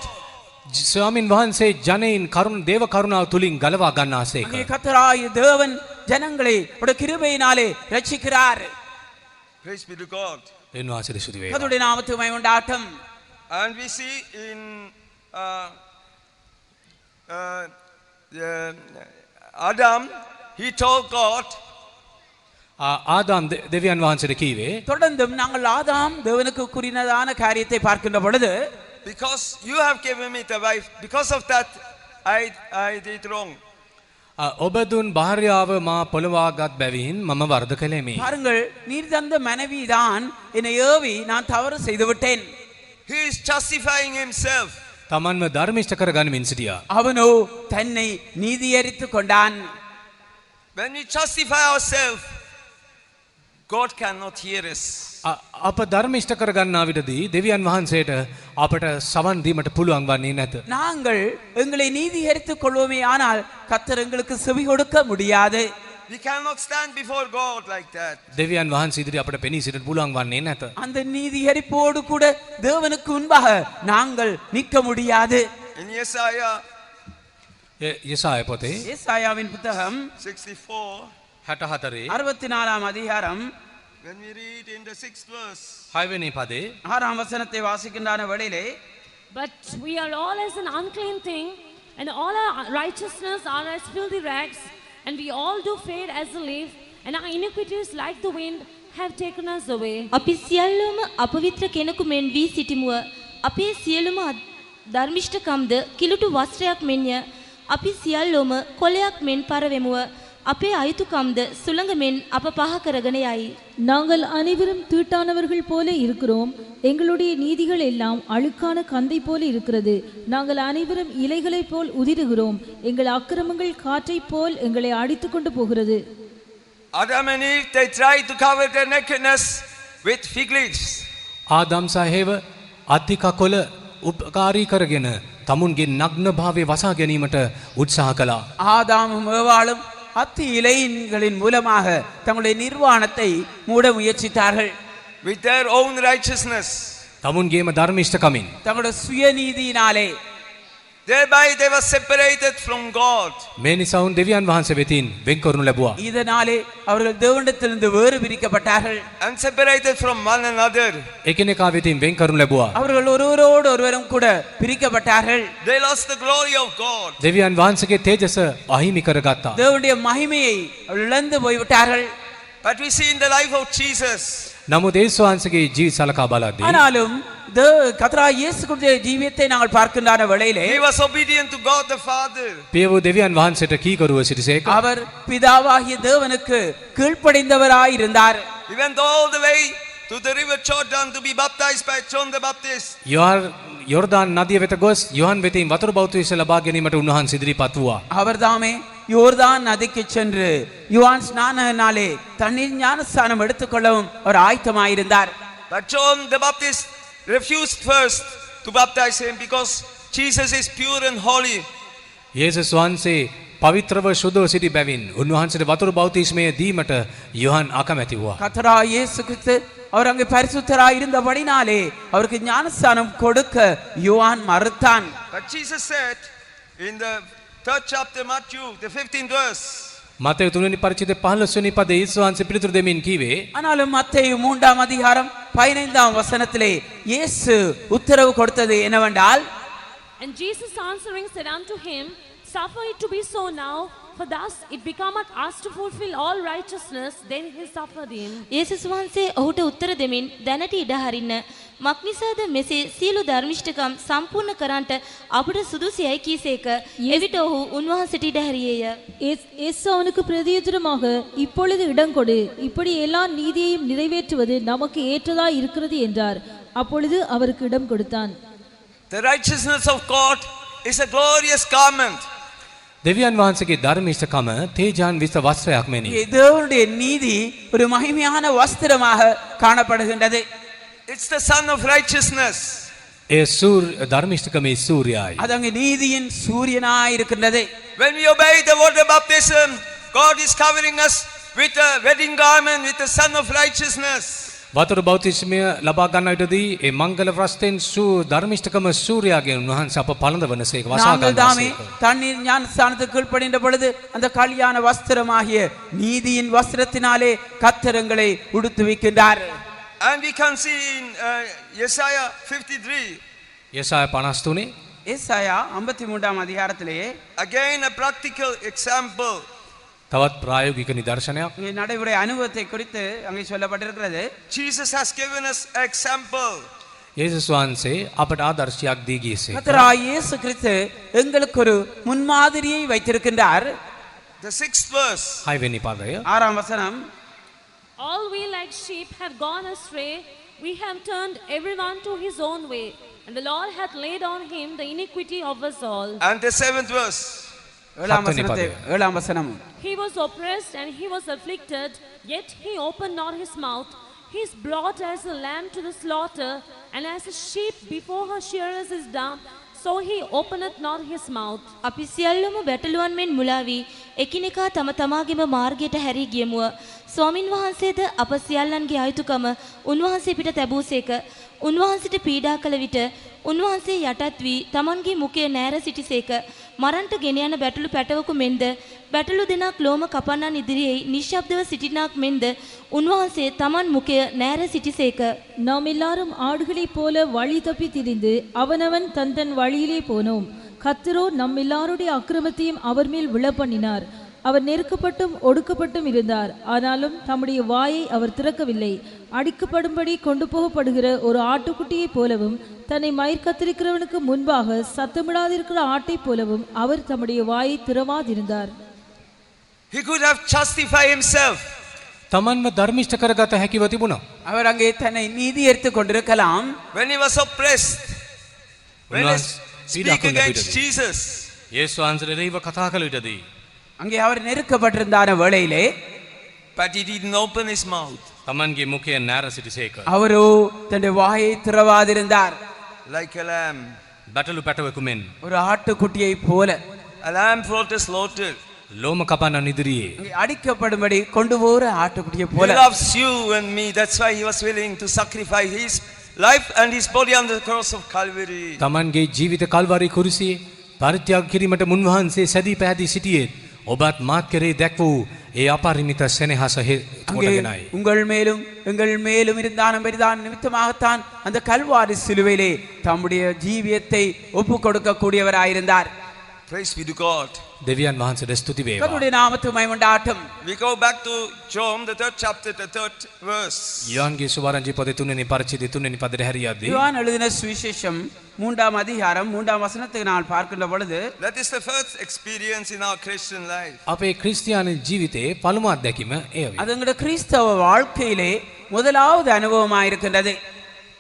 ස්වාමින් වහන්සේ ජනයින් කරුණ දේව කරුණාව තුලින් ගලවා ගන්නාසේක. அங்கே கர்த்தராகிய தேவன் ஜனங்களை அவருடைய கிருபையினாலே ரட்சிக்கிறார். Praise be to God. දෙවියන් වහන්සේට ස්තුති වේවා. கர்த்தருடைய நாமத்துக்கு மகிமை உண்டாகட்டும். And we see in Adam, he told God, ආදාම් දෙවියන් වහන්සේට කීවේ தொடர்ந்தும் நாங்கள் ஆதாம் தேவனுக்கு கூறினதான காரியத்தை பார்க்கின்ற பொழுது, because you have given me the wife, because of that I did wrong. ඔබ දුන් භාර්යාව මා පොළවාගත් බැවින් මම වරද කළෙමි. பாருங்கள், நீர் தந்த மனைவிதான் என்னை ஏவி நான் தவறு செய்து விட்டேன். He is justifying himself. තමන්ව ධර්මිෂ්ඨ කරගනිමින් සිටියා. அவனோ தன்னை நீதியரித்துக் கொண்டான். When we justify ourselves, God cannot hear us. අප ධර්මිෂ්ඨ කරගන්නා විටදී දෙවියන් වහන්සේට අපට සවන් දීමට පුළුවන් වන්නේ නැත. நாங்கள் எங்களை நீதியரித்துக் கொள்வோமே ஆனால் கர்த்தர் எங்களுக்கு செவி கொடுக்க முடியாது. We cannot stand before God like that. දෙවියන් වහන්සේ ඉදිරි අපට පෙනී සිටින්න පුළුවන් වන්නේ නැත. அந்த நீதியரிப்போடு கூட தேவனுக்கு முன்பாக நாங்கள் நிற்க முடியாது. In Isaiah යெசாயா පොතේ ஏசாயாவின் புத்தகம் 64, 64 64ஆம் அதிகாரம் when we read in the 6th verse, 6 වෙනි පදේ 6ஆம் வசனத்தை வாசிக்கின்ற வேளையிலே, But we are all as an unclean thing, and all our righteousness are as filthy rags, and we all do fade as a leaf, and our iniquities like the wind have taken us away. අපි සියල්ලම අපවිත්‍ර කෙනෙකු මෙන් වී සිටිමුව. අපේ සියලුම ධර්මිෂ්ඨකම්ද කිලුටු වස්ත්‍රයක් මෙන්ය. අපි සියල්ලම කොළයක් මෙන් පරවෙමුව. අපේ අයුතුකම්ද සුළඟ මෙන් අප පහ කරගෙන යයි. நாங்கள் அனைவரும் தீட்டானவர்கள் போல இருக்கிறோம், எங்களுடைய நீதிகள் எல்லாம் அழுக்கான கந்தை போல இருக்கிறது. நாங்கள் அனைவரும் இலைகளைப் போல் உதிருகிறோம், எங்கள் அக்கிரமங்கள் காற்றைப் போல் எங்களை அடித்து கொண்டு போகிறது. Adam and Eve, they tried to cover their nakedness with fig leaves. ආදාම් සහ හේව අධික කොළ උපකාරී කරගෙන තමුන්ගේ නග්නභාවය වසා ගැනීමට උත්සාහ කළා. ஆதாமும் ஏவாளும் அத்தி இலைகளின் மூலமாக தங்களுடைய நிர்வாணத்தை மூட முயற்சித்தார்கள். With their own righteousness. තමුන්ගේම ධර්මිෂ්ඨකමින් தங்களுடைய சுயநீதியினாலே. Thereby they were separated from God. මේ නිසා උන් දෙවියන් වහන්සේ වෙතින් වෙන් කරනු ලැබුවා. இதனாலே அவர்கள் தேவனிடத்திலிருந்து வேறு பிரிக்கப்பட்டார்கள். And separated from one another. එකිනෙකා වෙතින් වෙන් කරනු ලැබුවා. அவர்கள் ஒருவரோடு ஒருவரும் கூட பிரிக்கப்பட்டார்கள். They lost the glory of God. දෙවියන් වහන්සේගේ තේජස අහිමි කරගත්තා. தேவனுடைய மகிமையை இழந்து போய்விட்டார்கள். But we see in the life of Jesus, නමුත් යේසුස් වහන්සේගේ ජීවිත සලකා බලද්දී ஆனாலும் கர்த்தராகிய இயேசு கிறிஸ்துவின் ஜீவியத்தை நாங்கள் பார்க்கின்ற வேளையிலே he was obedient to God the Father. පියවූ දෙවියන් වහන්සේට කීකරුව සිටිසේක. அவர் பிதாவாகிய தேவனுக்கு கீழ்ப்படிந்தவராய் இருந்தார். He went all the way to the river Jordan to be baptized by John the Baptist. යෝර්දාන් නදිය වෙත ගොස් යොහන් වෙතින් වතුර බෞතිස්ම ලබා ගැනීමට උන්වහන්සේ ඉදිරිපත් වුණා. அவர் தாமே யோர்தான் நதிக்கு சென்று யுவான் ஸ்நானனாலே தண்ணீர் ஞானஸ்நானம் எடுத்துக்கொள்ளவும் அவர் ஆயத்தமாயிருந்தார். But John the Baptist refused first to baptize him because Jesus is pure and holy. යේසුස් වහන්සේ පවිත්‍රව සුදව සිටි බැවින් උන්වහන්සේට වතුර බෞතිස්මය දීමට යොහන් අකමැති වුණා. கர்த்தராகிய இயேசு கிறிஸ்து அவர் அங்கே பரிசுத்தராய் இருந்தபடினாலே அவருக்கு ஞானஸ்நானம் கொடுக்க யோவான் மறுத்தான். But Jesus said in the 3rd chapter Matthew the 15th verse, මතේ 3 වෙනි පරිච්ඡේදයේ 15 වෙනි පදයේ යේසුස් වහන්සේ පිළිතුරු දෙමින් කීවේ ஆனாலும் மத்தேயு 3ஆம் அதிகாரம் 15ஆம் வசனத்திலே இயேசு உத்தரவு கொடுத்தது என்னவென்றால், And Jesus answering said unto him, Suffer it to be so now, for thus it becometh us to fulfill all righteousness. Then he suffered him. යේසුස් වහන්සේ ඔහුට උත්තර දෙමින් දැනට ඉඩ හරින්න මක්නිසාද මෙසේ සියලු ධර්මිෂ්ඨකම් සම්පූර්ණ කරන්නට අපට සුදුසුයයි කීසේක. එවිට ඔහු උන්වහන්සේට ඉඩ හැරියේය. இயேசு அவனுக்கு பிரதியுத்தரமாக, இப்பொழுது இடங்கொடு, இப்படி எல்லா நீதியையும் நிறைவேற்றுவது நமக்கு ஏற்றதாய் இருக்கிறது என்றார். அப்பொழுது அவருக்கு இடம் கொடுத்தான். the righteousness of God is a glorious garment. දෙවියන් වහන්සේගේ ධර්මිෂ්ඨකම තේජාන් විස වස්ත්‍රයක් මෙනි. தேவனுடைய நீதி ஒரு மகிமையான வஸ்திரமாக காணப்படுகின்றது. It's the sun of righteousness. ඒ ධර්මිෂ්ඨකමේ සූර්යයයි. அது அங்கே நீதியின் சூரியனாய் இருக்கின்றது. When we obey the water baptism, God is covering us with a wedding garment, with the sun of righteousness. වතුර බෞතිස්මය ලබා ගන්න විටදී ඒ මංගල වස්ත්‍රයෙන් ධර්මිෂ්ඨකම සූර්යාගෙන් උන්වහන්සේ අප පළඳවනසේක වසා நாங்கள் தாமே ගන්නසේක. தண்ணீர் ஞானஸ்நானத்துக்கு கீழ்ப்படிந்த பொழுது அந்த கல்யாண வஸ்திரமாகிய நீதியின் வஸ்திரத்தினாலே கர்த்தரங்களை உடுத்துவிக்கின்றார். And we can see in Isaiah 53, යෙසාය 53 ஏசாயா 53ஆம் அதிகாரத்திலே again a practical example. තවත් ප්‍රායෝගික නිදර්ශනයක්. இங்கே நடைமுறை அனுபவத்தை குறித்து அங்கே சொல்லப்பட்டிருக்கிறது. Jesus has given us example. යේසුස් වහන්සේ අපට ආදර්ශයක් දී ගියසේ. கர்த்தராகிய இயேசு கிறிஸ்து எங்களுக்கு ஒரு முன்மாதிரியை வைத்திருக்கின்றார். The 6th verse. 6 වෙනි පදය. 6ஆம் வசனம், All we like sheep have gone astray, we have turned everyone to his own way, and the Lord hath laid on him the iniquity of us all. And the 7th verse. 7ஆம் வசனம், He was oppressed and he was afflicted, yet he opened not his mouth. He is brought as a lamb to the slaughter, and as a sheep before her shearers is dumb, so he openeth not his mouth. අපි සියල්ලම බැටළුවන් මෙන් මුලා වී එකිනෙකා තම තමාගේම මාර්ගයට හැරී ගියමුව. ස්වාමින් වහන්සේද අප සියල්ලන්ගේ අයුතුකම උන්වහන්සේ පිට තැබූසේක. උන්වහන්සේට පීඩා කළ විට උන්වහන්සේ යටත් වී තමන්ගේ මුඛය නෑර සිටිසේක. මරන්ට ගෙන යන බැටළු පැටවකු මෙන්ද බැටළු දෙනක් ලෝම කපන්නන් ඉදිරියේ නිශ්ශබ්දව සිටිනාක් මෙන්ද උන්වහන්සේ තමන් මුඛය නෑර සිටිසේක. நாம் எல்லாரும் ஆடுகளைப் போல வழி தப்பி திரிந்து அவனவன் தன் தன் வழியிலே போனோம். கர்த்தரோ நம் எல்லாருடைய அக்கிரமத்தையும் அவர் மேல் விழப்பண்ணினார். அவர் நெருக்கப்பட்டும் ஒடுக்கப்பட்டும் இருந்தார், ஆனாலும் தம்முடைய வாயை அவர் திறக்கவில்லை. அடிக்கப்படும்படி கொண்டு போகப்படுகிற ஒரு ஆட்டுக்குட்டியைப் போலவும் தன்னை மயிர் கத்திரிக்கிறவனுக்கு முன்பாக சத்தமிடாதிருக்கிற ஆட்டைப் போலவும் அவர் தம்முடைய வாயை திறவாதிருந்தார். He could have justified himself. තමන්ව ධර්මිෂ්ඨ කරගත හැකිව තිබුණා. அவர் அங்கே தன்னை நீதி எடுத்துக் கொண்டிருக்கலாம். When he was oppressed, when he speak against Jesus, යේසුස් වහන්සේ දෙවිව කතා කළ විටදී அங்கே அவர் நெருக்கப்பட்டிருந்தான வேளையிலே, but he didn't open his mouth. තමන්ගේ මුඛය නෑර සිටිසේක. அவரோ தன்னுடைய வாயை திறவாதிருந்தார். Like a lamb. බැටළු පැටවෙකු මෙන් ஒரு ஆட்டுக்குட்டியை போல A lamb for the slaughter. ලෝම කපන්නන් ඉදිරියේ அங்கே அடிக்கப்படும்படி கொண்டு போகிற ஆட்டுக்குட்டியை He போல loves you and me. That's why he was willing to sacrifice his life and his body on the cross of Calvary. තමන්ගේ ජීවිත කල්වරි කුරුසියේ පරිත්‍යාග කිරීමට මුන්වහන්සේ සැදී පැහැදී සිටියේ ඔබත් මාත් කෙරේ දැක් වූ ඒ අපරිමිත සෙනෙහස அங்கே කොටගෙනයි. உங்கள் மேலும் எங்கள் மேலும் இருந்தான பெரிதான நிமித்தமாகத்தான் அந்த கல்வாரி சிலுவையிலே தம்முடைய ஜீவியத்தை ஒப்பு கொடுக்கக்கூடியவராயிருந்தார். Praise be to God. දෙවියන් වහන්සේට ස්තුති වේවා. கர்த்தருடைய நாமத்துக்கு மகிமையுண்டாகட்டும். We go back to John, the 3rd chapter, the 3rd verse. யோவான்ගේ සුවාරංචි පොතේ 3 වෙනි පරිච්ඡේදයේ 3 වෙනි පදයට හැරියද්දී யோவான் எழுதின சுவிசேஷம் 3ஆம் அதிகாரம் 3ஆம் வசனத்தை நான் பார்க்கின்ற பொழுது That is the first experience in our Christian life. අපේ ක්‍රිස්තියානි ජීවිතයේ පළමු අත්දැකීම එය වේ. அது எங்களுடைய கிறிஸ்தவ வாழ்க்கையிலே முதலாவது அனுபவமாயிருக்கின்றது.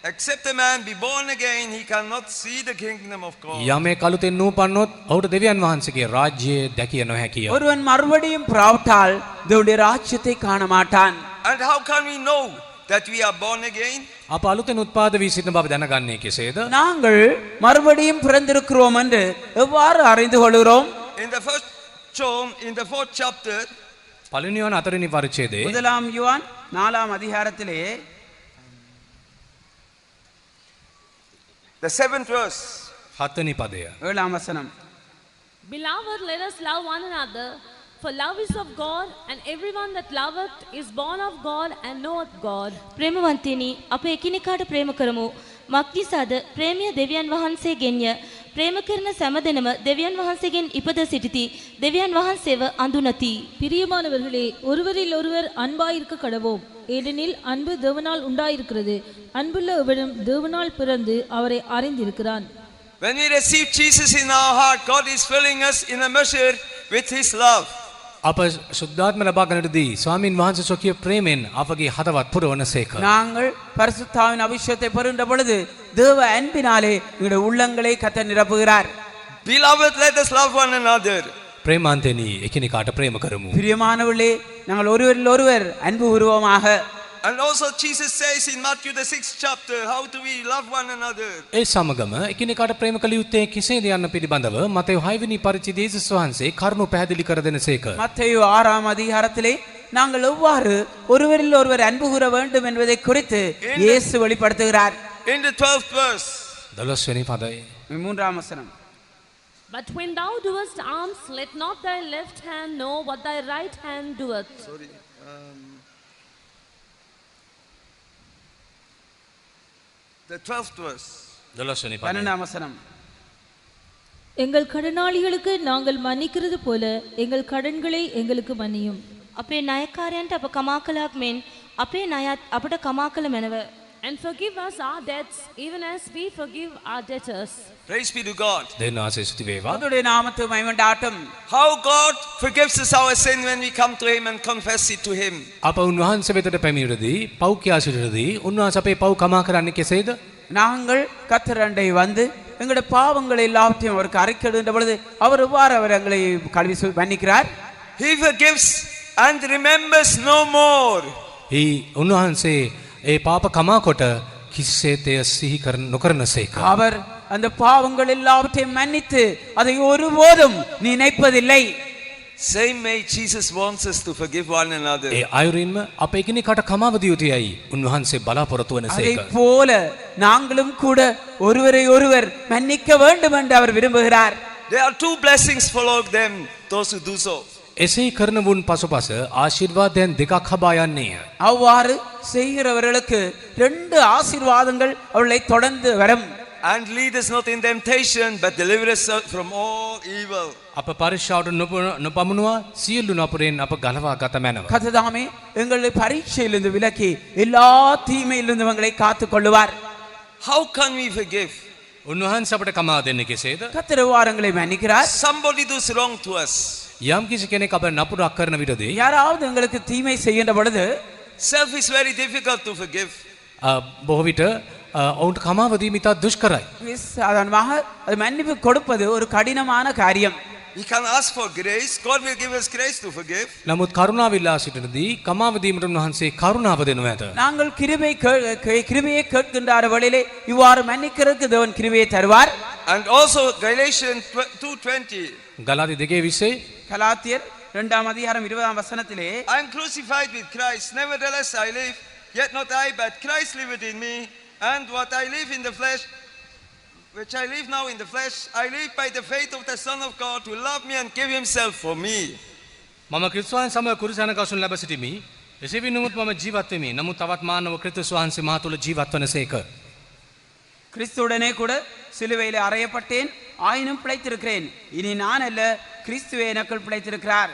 Except a man be born again, he cannot see the kingdom of God. යමෙක් අලුතෙන් නූපන්නොත් ඔහුට දෙවියන් වහන්සේගේ රාජ්‍යය දැකිය නොහැකිය. ஒருவன் மறுபடியும் பிராவிட்டால் தேவனுடைய ராஜ்யத்தை காண மாட்டான். And how can we know that we are born again? අප අලුතෙන් උත්පාද වී සිටින බව දැනගන්නේ කෙසේද? நாங்கள் மறுபடியும் பிறந்திருக்கிறோம் என்று எவ்வாறு அறிந்து கொள்கிறோம்? In the first John, in the 4th chapter, පළවෙනි යෝහන 4 වෙනි පරිච්ඡේදයේ முதலாம் யோவான் 4ஆம் அதிகாரத்திலே the 7th verse. 7 වෙනි පදය. 7ஆம் வசனம். Beloved, let us love one another, for love is of God, and everyone that loveth is born of God and knoweth God. ප්‍රේමවන්තයනි අප එකිනෙකාට ප්‍රේම කරමු. මක්නිසාද ප්‍රේමය දෙවියන් වහන්සේගෙන්ය. ප්‍රේම කරන සෑම දෙනම දෙවියන් වහන්සේගෙන් ඉපද සිටිති. දෙවියන් වහන්සේව අඳුනති. பிரியமானவர்களே, ஒருவரில் ஒருவர் அன்பாயிருக்க கடவோம். ஏனெனில் அன்பு தேவனால் உண்டாயிருக்கிறது. அன்புள்ள எவனும் தேவனால் பிறந்து அவரை அறிந்திருக்கிறான். When we receive Jesus in our heart, God is filling us in a measure with His love. අප සුද්ධාත්ම ලබා ගන්නටදී ස්වාමින් වහන්සේ සොකිය ප්‍රේමෙන් අපගේ හදවත් පුරවනසේක. நாங்கள் பரிசுத்தாவின் அபிஷேகத்தை பெறுகின்ற பொழுது தேவ அன்பினாலே எங்களுடைய உள்ளங்களை கர்த்தர் நிரப்புகிறார். Beloved, let us love one another. ප්‍රේමාන්තෙනි එකිනෙකාට ප්‍රේම කරමු. பிரியமானவர்களே, நாங்கள் ஒருவரில் ஒருவர் அன்பு உருவமாக. And also Jesus says in Matthew the 6th chapter, how do we love one another? ඒ සමගම එකිනෙකාට ප්‍රේම කළ යුත්තේ කෙසේද යන්න පිළිබඳව මතෙව් 6 වෙනි පරිච්ඡේදයේ යේසුස් වහන්සේ කරුණු පැහැදිලි කර දෙනසේක. மத்தேயு 6ஆம் அதிகாரத்திலே நாங்கள் எவ்வாறு ஒருவரில் ஒருவர் அன்பு கூற வேண்டும் என்பதை குறித்து இயேசு வெளிப்படுத்துகிறார். In the 12th verse, 12 වෙනි පදයේ 3ஆம் வசனம். But when thou doest alms, let not thy left hand know what thy right hand doeth. the 12th verse. 12 වෙනි පදයේ 12ஆம் வசனம். எங்கள் கடனாளிகளுக்கு நாங்கள் மன்னிக்கிறது போல எங்கள் கடன்களை எங்களுக்கு மன்னியும். අපේ ණයකාරයන්ට අප කමා කළාක් මෙන් අපේ ණයත් අපට කමා කළ මැනව. And forgive us our debts, even as we forgive our debtors. Praise be to God. දෙවියන් වහන්සේ ස්තුති වේවා. கர்த்தருடைய நாமத்துக்கு மகிமையுண்டாகட்டும். How God forgives us our sin when we come to Him and confess it to Him. අප උන්වහන්සේ වෙතට පැමිණෙද්දී පව් කියා සිටිද්දී උන්වහන්සේ අපේ පව් කමා කරන්නේ කෙසේද? நாங்கள் கர்த்தர் அண்டை வந்து எங்களுடைய பாவங்களை எல்லாவற்றையும் அவருக்கு அறிக்கையிடுகின்ற பொழுது அவர் எவ்வாறு அவர் எங்களை கழுவி மன்னிக்கிறார்? He forgives and remembers no more. ඒ උන්වහන්සේ ඒ පාප කමා කොට කිසිසේත් එය සිහි නොකරනසේක. அவர் அந்த பாவங்கள் எல்லாவற்றையும் மன்னித்து அதை ஒருபோதும் நினைப்பதில்லை. Same way Jesus wants us to forgive one another. ඒ අයුරින්ම අප එකිනෙකාට කමාව දිය යුතුයයි උන්වහන්සේ බලාපොරොත්තු அதை වනසේක. போல நாங்களும் கூட ஒருவரை ஒருவர் மன்னிக்க வேண்டும் என்று அவர் விரும்புகிறார். There are two blessings follow them, those who do so. එසේ කරන වුන් පසුපස ආශිර්වාදයන් දෙකක් හබා යන්නේය. அவ்வாறு செய்கிறவர்களுக்கு 2 ஆசீர்வாதங்கள் அவர்களை தொடர்ந்து வரும். And lead us not in temptation, but deliver us from all evil. අප පරික්ෂාවට නොපමුණුවා සියලු නපුරෙන් අප ගලවා ගත මැනව. கர்த்ததாமே எங்களை பரீட்சையிலிருந்து விலக்கி எல்லா தீமையிலிருந்து எங்களை காத்துக் கொள்ளுவார். How can we forgive? උන්වහන්සේ අපට කමා දෙන්නේ කෙසේද? கர்த்தர் எவ்வாறு எங்களை மன்னிக்கிறார்? Somebody does wrong to us. යම් කිසි කෙනෙක් අප නපුරක් කරන විටදී யாராவது எங்களுக்கு தீமை செய்கின்ற பொழுது Self is very difficult to forgive. බොහෝ විට ඔවුන්ට කමාව දීම ඉතා දුෂ්කරයි. சாதாரணமாக அது மன்னிப்பு கொடுப்பது ஒரு கடினமான காரியம். We can ask for grace. God will give us grace to forgive. නමුත් කරුණාව ඉල්ලා සිටිනදී කමාව දීමට උන්වහන්සේ කරුණාව දෙනු ඇත. நாங்கள் கிருபையை கேட்கின்ற வேளையிலே இவ்வாறு மன்னிக்கிறதுக்கு தேவன் கிருபையை தருவார். And also Galatians 2:20. ගලාති 2:20 கலாத்தியர் 2ஆம் அதிகாரம் 20ஆம் வசனத்திலே I am crucified with Christ. Nevertheless I live, yet not I, but Christ liveth in me. And what I live in the flesh, which I live now in the flesh, I live by the faith of the Son of God who loved me and gave himself for me. මම ක්‍රිස්තුවන් සමග කුරුසැන කසුන් ලැබ සිටිමි. එසේ වුණොත් මම ජීවත් වෙමි. නමුත් තවත් මානව ක්‍රිස්තුස් වහන්සේ මා තුළ ජීවත් වනසේක. கிறிஸ்துவுடனே கூட சிலுவையில் அறையப்பட்டேன், ஆயினும் பிழைத்திருக்கிறேன். இனி நான் அல்ல, கிறிஸ்துவே எனக்குள் பிழைத்திருக்கிறார்.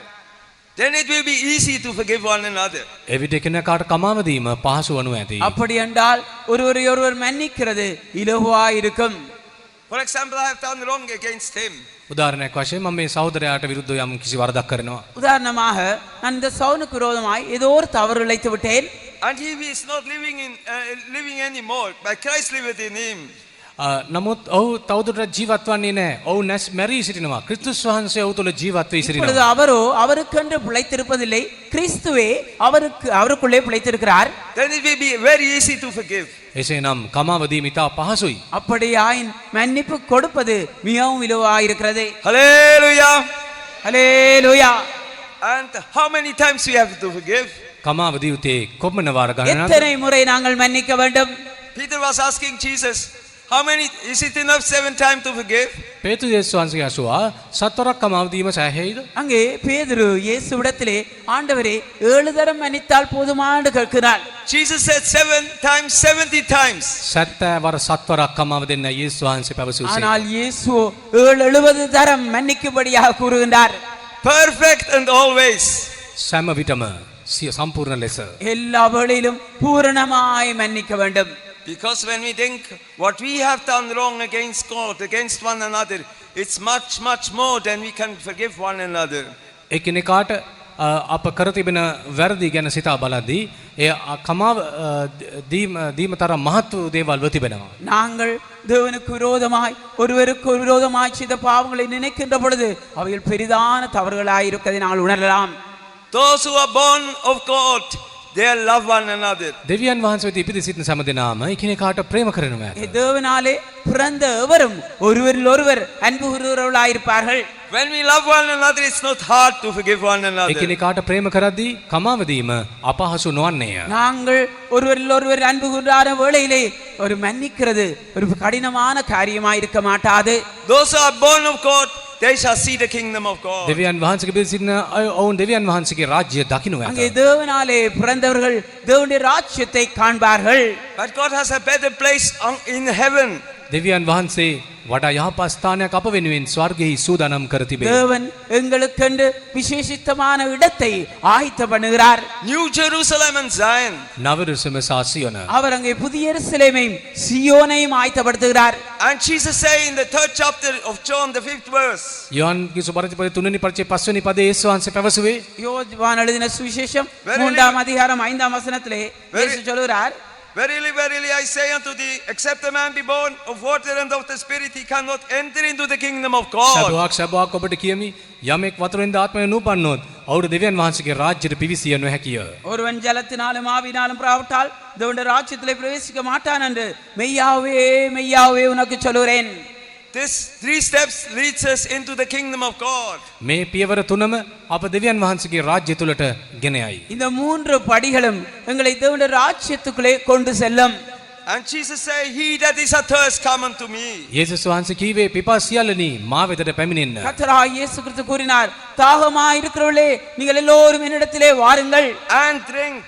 Then it will be easy to forgive one another. එවිට කෙනෙකුට කමාව දීම පහසු වනු ඇති. அப்படி என்றால் ஒருவரை ஒருவர் மன்னிக்கிறது இலகுவாய் இருக்கும். For example, I have done wrong against him. උදාහරණයක් වශයෙන් මම මේ සහෝදරයාට විරුද්ධව යම් කිසි වරදක් කරනවා. உதாரணமாக நான் இந்த சவுனுக்கு விரோதமாய் ஏதோ ஒரு தவறு இழைத்து விட்டேன். And he is not living anymore, but Christ liveth in him. නමුත් ඔහු තවදුරටත් ජීවත් වන්නේ නැහැ. ඔහු මැරී සිටිනවා. ක්‍රිස්තුස් වහන්සේ ඔහු තුළ ජීවත් වී இப்பொழுது සිටිනවා. அவரோ அவருக்கென்று பிழைத்திருப்பதில்லை, கிறிஸ்துவே அவருக்குள்ளே பிழைத்திருக்கிறார். Then it will be very easy to forgive. එසේනම් කමාව දීම ඉතා පහසුයි. அப்படியாயின் மன்னிப்பு கொடுப்பது மிகவும் இலவாயிருக்கிறது. Hallelujah. Hallelujah. And how many times we have to forgive? කමාව දී යුත්තේ කොපමණ වාර ගණනක්ද? எத்தனை முறை நாங்கள் மன்னிக்க வேண்டும்? Peter was asking Jesus, how many, is it enough 7 times to forgive? පේතුරු යේසුස් වහන්සේ අසුවා සතරක් කමාව දීම සෑහෙයිද? அங்கே பேதுரு இயேசுவிடத்திலே, ஆண்டவரே 7 தரம் மன்னித்தால் போதுமான்னு கேட்கிறார். Jesus said 7 times, 70 times. 70 වර සත්වරක් කමාව දෙන්න යේසුස් වහන්සේ පැවසුවේ. ஆனால் இயேசு 70 தரம் மன்னிக்கும்படியாக கூறுகின்றார். Perfect and always. සෑම විටම සම්පූර්ණ ලෙස. எல்லா வேளையிலும் பூரணமாய் மன்னிக்க வேண்டும். Because when we think what we have done wrong against God, against one another, it's much, much more than we can forgive one another. එකිනෙකාට අප කර තිබෙන වැරදි ගැන සිතා බලද්දී ඒ කමාව දීම තරම් මහත් වූ දේවල් වෙ තිබෙනවා. நாங்கள் தேவனுக்கு விரோதமாய் ஒருவருக்கு விரோதமாய் செய்த பாவங்களை நினைக்கின்ற பொழுது அவைகள் பெரிதான தவறுகளாய் இருப்பதை நாங்கள் உணரலாம். Those who are born of God, they love one another. දෙවියන් වහන්සේ වෙත ඉපදී සිටින සෑම දෙනාම එකිනෙකාට ප්‍රේම කරනවා. தேவனாலே பிறந்த எவரும் ஒருவரில் ஒருவர் அன்பு கூறுகிறவர்களாய் இருப்பார்கள். When we love one another, it's not hard to forgive one another. එකිනෙකාට ප්‍රේම කරද්දී කමාව දීම අපහසු නොවන්නේය. நாங்கள் ஒருவரில் ஒருவர் அன்பு கூறாத வேளையிலே ஒரு மன்னிக்கிறது ஒரு கடினமான காரியமாய் இருக்க மாட்டாது. Those who are born of God, they shall see the kingdom of God. දෙවියන් වහන්සේගේ පිට සිටින ඔවුන් දෙවියන් වහන්සේගේ රාජ්‍ය දකින්න அங்கே ඇත. தேவனாலே பிறந்தவர்கள் தேவனுடைய ராஜ்யத்தை காண்பார்கள். But God has a better place in heaven. දෙවියන් වහන්සේ වඩා යහපත් ස්ථානයක් අප වෙනුවෙන් ස්වර්ගයේ සූදානම් කර තිබේ. தேவன் எங்களுக்கென்று விசேஷித்தமான இடத்தை ஆயத்த பண்ணுகிறார். New Jerusalem and Zion. නවරුසම සාසියන. அவர் அங்கே புதிய எருசலேமையும் சியோனையும் ஆயத்தப்படுத்துகிறார். And Jesus say in the 3rd chapter of John, the 5th verse. යෝහන්ගේ සුභාරංචි පොතේ 3 වෙනි පරිච්ඡේදයේ 5 වෙනි පදයේ යේසුස් වහන්සේ පැවසුවේ யோவான் எழுதின சுவிசேஷம் 3ஆம் அதிகாரம் 5ஆம் வசனத்திலே இயேசு சொல்கிறார், Verily, verily, I say unto thee, except a man be born of water and of the Spirit, he cannot enter into the kingdom of God. සබාවක් ඔබට කියමි යමෙක් වතුරෙන් ආත්මයෙන් නූපන්නොත් ඔහුට දෙවියන් වහන්සේගේ රාජ්‍යයට පිවිසිය නොහැකිය. ஒருவன் ஜலத்தினாலும் ஆவியினாலும் பிராவிட்டால் தேவனுடைய ராஜ்யத்திலே பிரவேசிக்க மாட்டான் என்று மெய்யாவே மெய்யாவே உனக்கு சொல்லுகிறேன். This 3 steps leads us into the kingdom of God. මේ පියවර තුනම අප දෙවියන් වහන්සේගේ රාජ්‍ය තුලට ගෙන යයි. இந்த 3 படிகளும் எங்களை தேவனுடைய ராஜ்யத்துக்குள்ளே கொண்டு செல்லும். And Jesus say, he that is athirst, come unto me. යේසුස් වහන්සේ කීවේ පිපාසියලනි මා වෙතට පැමිණෙන්න. கர்த்தராகிய இயேசு கிறிஸ்து கூறினார், தாகமாய் இருக்கிறவர்களே நீங்கள் எல்லோரும் என்னிடத்திலே வாருங்கள். And drink.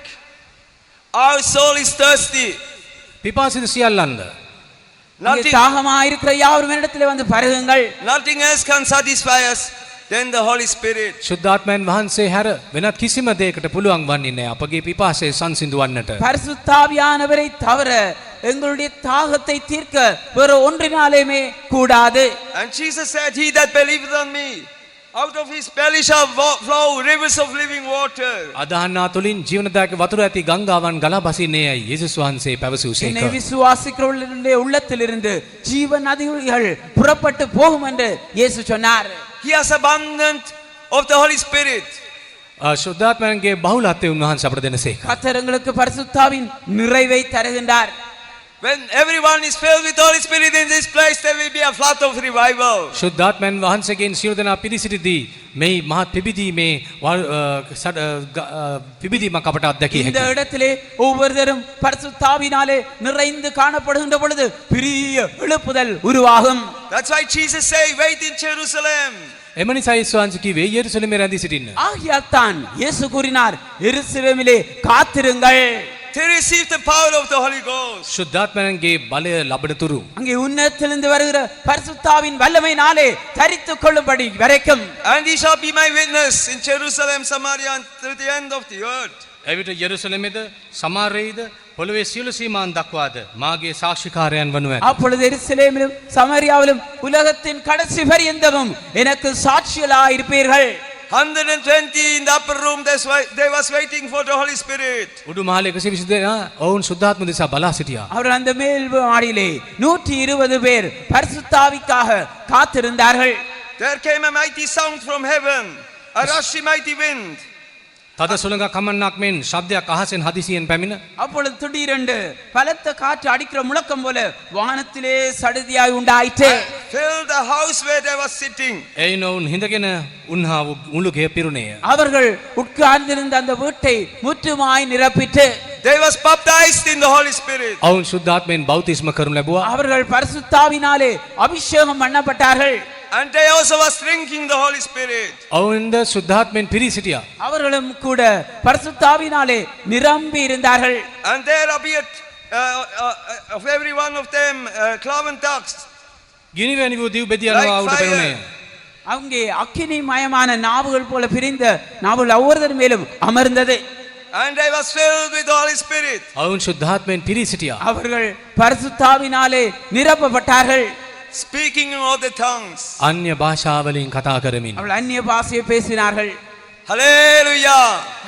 Our soul is thirsty. පිපාසිත සියල්ලන්ද தாகமாய் இருக்கிற யாவரும் என்னிடத்திலே வந்து பருகுங்கள். Nothing else can satisfy us than the Holy Spirit. ශුද්ධාත්මයන් වහන්සේ හැර වෙනත් කිසිම දෙයකට පුළුවන් වන්නේ නැහැ අපගේ පිපාසය සංසිඳවන්නට. பரிசுத்தாவியானவரை தவிர எங்களுடைய தாகத்தை தீர்க்க வேற ஒன்றினாலேயுமே கூடாது. And Jesus said, he that believeth on me, out of his belly shall flow rivers of living water. අදහන්නා තුලින් ජීවනදායක වතුර ඇති ගංගාවන් ගලා බසින්නේයයි යේසුස් වහන්සේ පැවසූසේක. என்னை விசுவாசிக்கிறவர்களுடைய உள்ளத்திலிருந்து ஜீவ நதிகள் புறப்பட்டு போகும் என்று இயேசு சொன்னார். He has abundant of the Holy Spirit. ශුද්ධාත්මයන්ගේ බහුලත්වය උන්වහන්සේ අපට දෙනසේක. கர்த்தர் எங்களுக்கு பரிசுத்தாவின் நிறைவை தருகின்றார். When everyone is filled with Holy Spirit in this place, there will be a flood of revival. ශුද්ධාත්මයන් වහන්සේගෙන් සියලු දෙනා පිරිසිටිදී මේ මහත් පිබිදීමේ පිබිදීමක් අපට අත්දැකිය இந்த හැකියි. இடத்திலே ஒவ்வொருத்தரும் பரிசுத்தாவினாலே நிறைந்து காணப்படுகின்ற பொழுது பெரிய எழுப்புதல் உருவாகும். That's why Jesus say, wait in Jerusalem. එම නිසා යේසුස් වහන්සේ කිව්වේ යෙරුසලමේ රැඳී සිටින්න. ஆகியால் தான் இயேசு கூறினார் எருசலேமிலே காத்திருங்கள். To receive the power of the Holy Ghost. ශුද්ධාත්මයන්ගේ බලය ලබන තුරු அங்கே உன்னதத்திலிருந்து வருகிற பரிசுத்தாவின் வல்லமையினாலே தரித்துக் கொள்ளும்படி வரைக்கும் And he shall be my witness in Jerusalem, Samaria, and to the end of the earth. එවිට යෙරුසලමේද සමාරයේද පොළොවේ සියලු සීමාන් දක්වාද මාගේ සාක්ෂිකාරයන් වනු ඇත. அப்பொழுது எருசலேமிலும் சமாரியாவிலும் உலகத்தின் கடைசி பரியந்தமும் எனக்கு சாட்சிகளாய் இருப்பீர்கள். 120 in the upper room, they was waiting for the Holy Spirit. උඩු මහල 120 දෙනා ඔවුන් ශුද්ධාත්ම දිසා බලා සිටියා. அவர் அந்த மேல் மாடியிலே 120 பேர் பரிசுத்தாவிக்காக காத்திருந்தார்கள். There came a mighty sound from heaven, a rushing mighty wind. තද සුළඟක් කමන්නක් මෙන් ශබ්දයක් අහසෙන් හදිසියෙන් පැමිණ அப்பொழுது திடீரென்று பலத்த காற்று அடிக்கிற முழக்கம் போல வானத்திலே சடுதியாய் உண்டாயிற்று. Filled the house where they was sitting. එයින් ඔවුන් හිඳගෙන උන්හා උළුගේ පිරුණේය. அவர்கள் உட்கார்ந்திருந்த அந்த வீட்டை முற்றுமாய் நிரப்பிட்டு They was baptized in the Holy Spirit. ඔවුන් ශුද්ධාත්මයෙන් බෞතිස්ම කරනු ලැබුවා. அவர்கள் பரிசுத்தாவினாலே அபிஷேகம் பண்ணப்பட்டார்கள். And they also was drinking the Holy Spirit. ඔවුන්ද ශුද්ධාත්මයෙන් පිරී සිටියා. அவர்களும் கூட பரிசுத்தாவினாலே நிரம்பி இருந்தார்கள். And there appeared of every one of them cloven tongues. ගිනිවැනි වූ දිව් බෙදියනවා Like උඩ fire. පෙරුණේය. அங்கே அக்கினி மயமான நாவுகள் போல பிரிந்த நாவுகள் ஒவ்வொருத்தர் மேலும் அமர்ந்தது. And they was filled with the Holy Spirit. ඔවුන් ශුද්ධාත්මයෙන් පිරී සිටියා. அவர்கள் பரிசுத்தாவினாலே நிரப்பப்பட்டார்கள். Speaking in all the tongues. අන්‍ය භාෂාවලින් කතා කරමින් அவர்கள் அந்நிய பாஷையை பேசினார்கள். Hallelujah.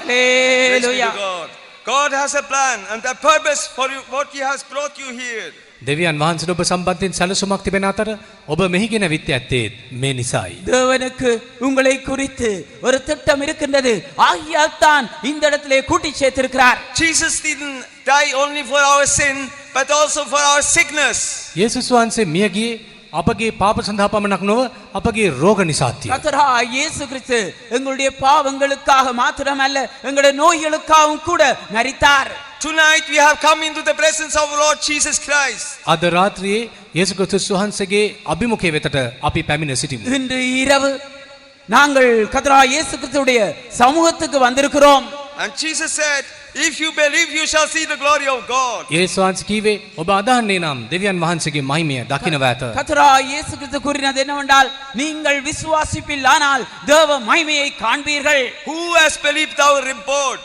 Praise be to hallelujah. God. God has a plan and a purpose for you, what He has brought you here. දෙවියන් වහන්සේට ඔබ සම්බන්ධයෙන් සැලසුමක් තිබෙන අතර ඔබ මෙහිගෙන විත් ඇත්තේ මේ නිසායි. தேவனுக்கு உங்களை குறித்து ஒரு திட்டம் இருக்கின்றது. ஆகியால் தான் இந்த இடத்திலே கூட்டி சேர்த்திருக்கிறார். Jesus didn't die only for our sin, but also for our sickness. යේසුස් වහන්සේ මිය ගියේ අපගේ පාප සඳහා පමණක් නොව අපගේ රෝග නිසාත්ය. கர்த்தராகிய இயேசு கிறிஸ்து எங்களுடைய பாவங்களுக்காக மாத்திரமல்ல எங்களுடைய நோய்களுக்காகவும் கூட மரித்தார். Tonight we have come into the presence of Lord Jesus Christ. අද රාත්‍රියේ යේසුස් ක්‍රිස්තුස් වහන්සේගේ අභිමුඛය වෙතට අපි පැමිණ සිටිමු. இன்று இரவு நாங்கள் கர்த்தராகிய இயேசு கிறிஸ்துவுடைய சமூகத்துக்கு வந்திருக்கிறோம். And Jesus said, if you believe, you shall see the glory of God. යේසුස් වහන්සේ කීවේ ඔබ අදහන්නේ නම් දෙවියන් වහන්සේගේ මහිමය දකින්නව ඇත. கர்த்தராகிய இயேசு கிறிஸ்து கூறினது என்னவென்றால் நீங்கள் விசுவாசிப்பில்லானால் தேவ மகிமையை காண்பீர்கள். Who has believed our report?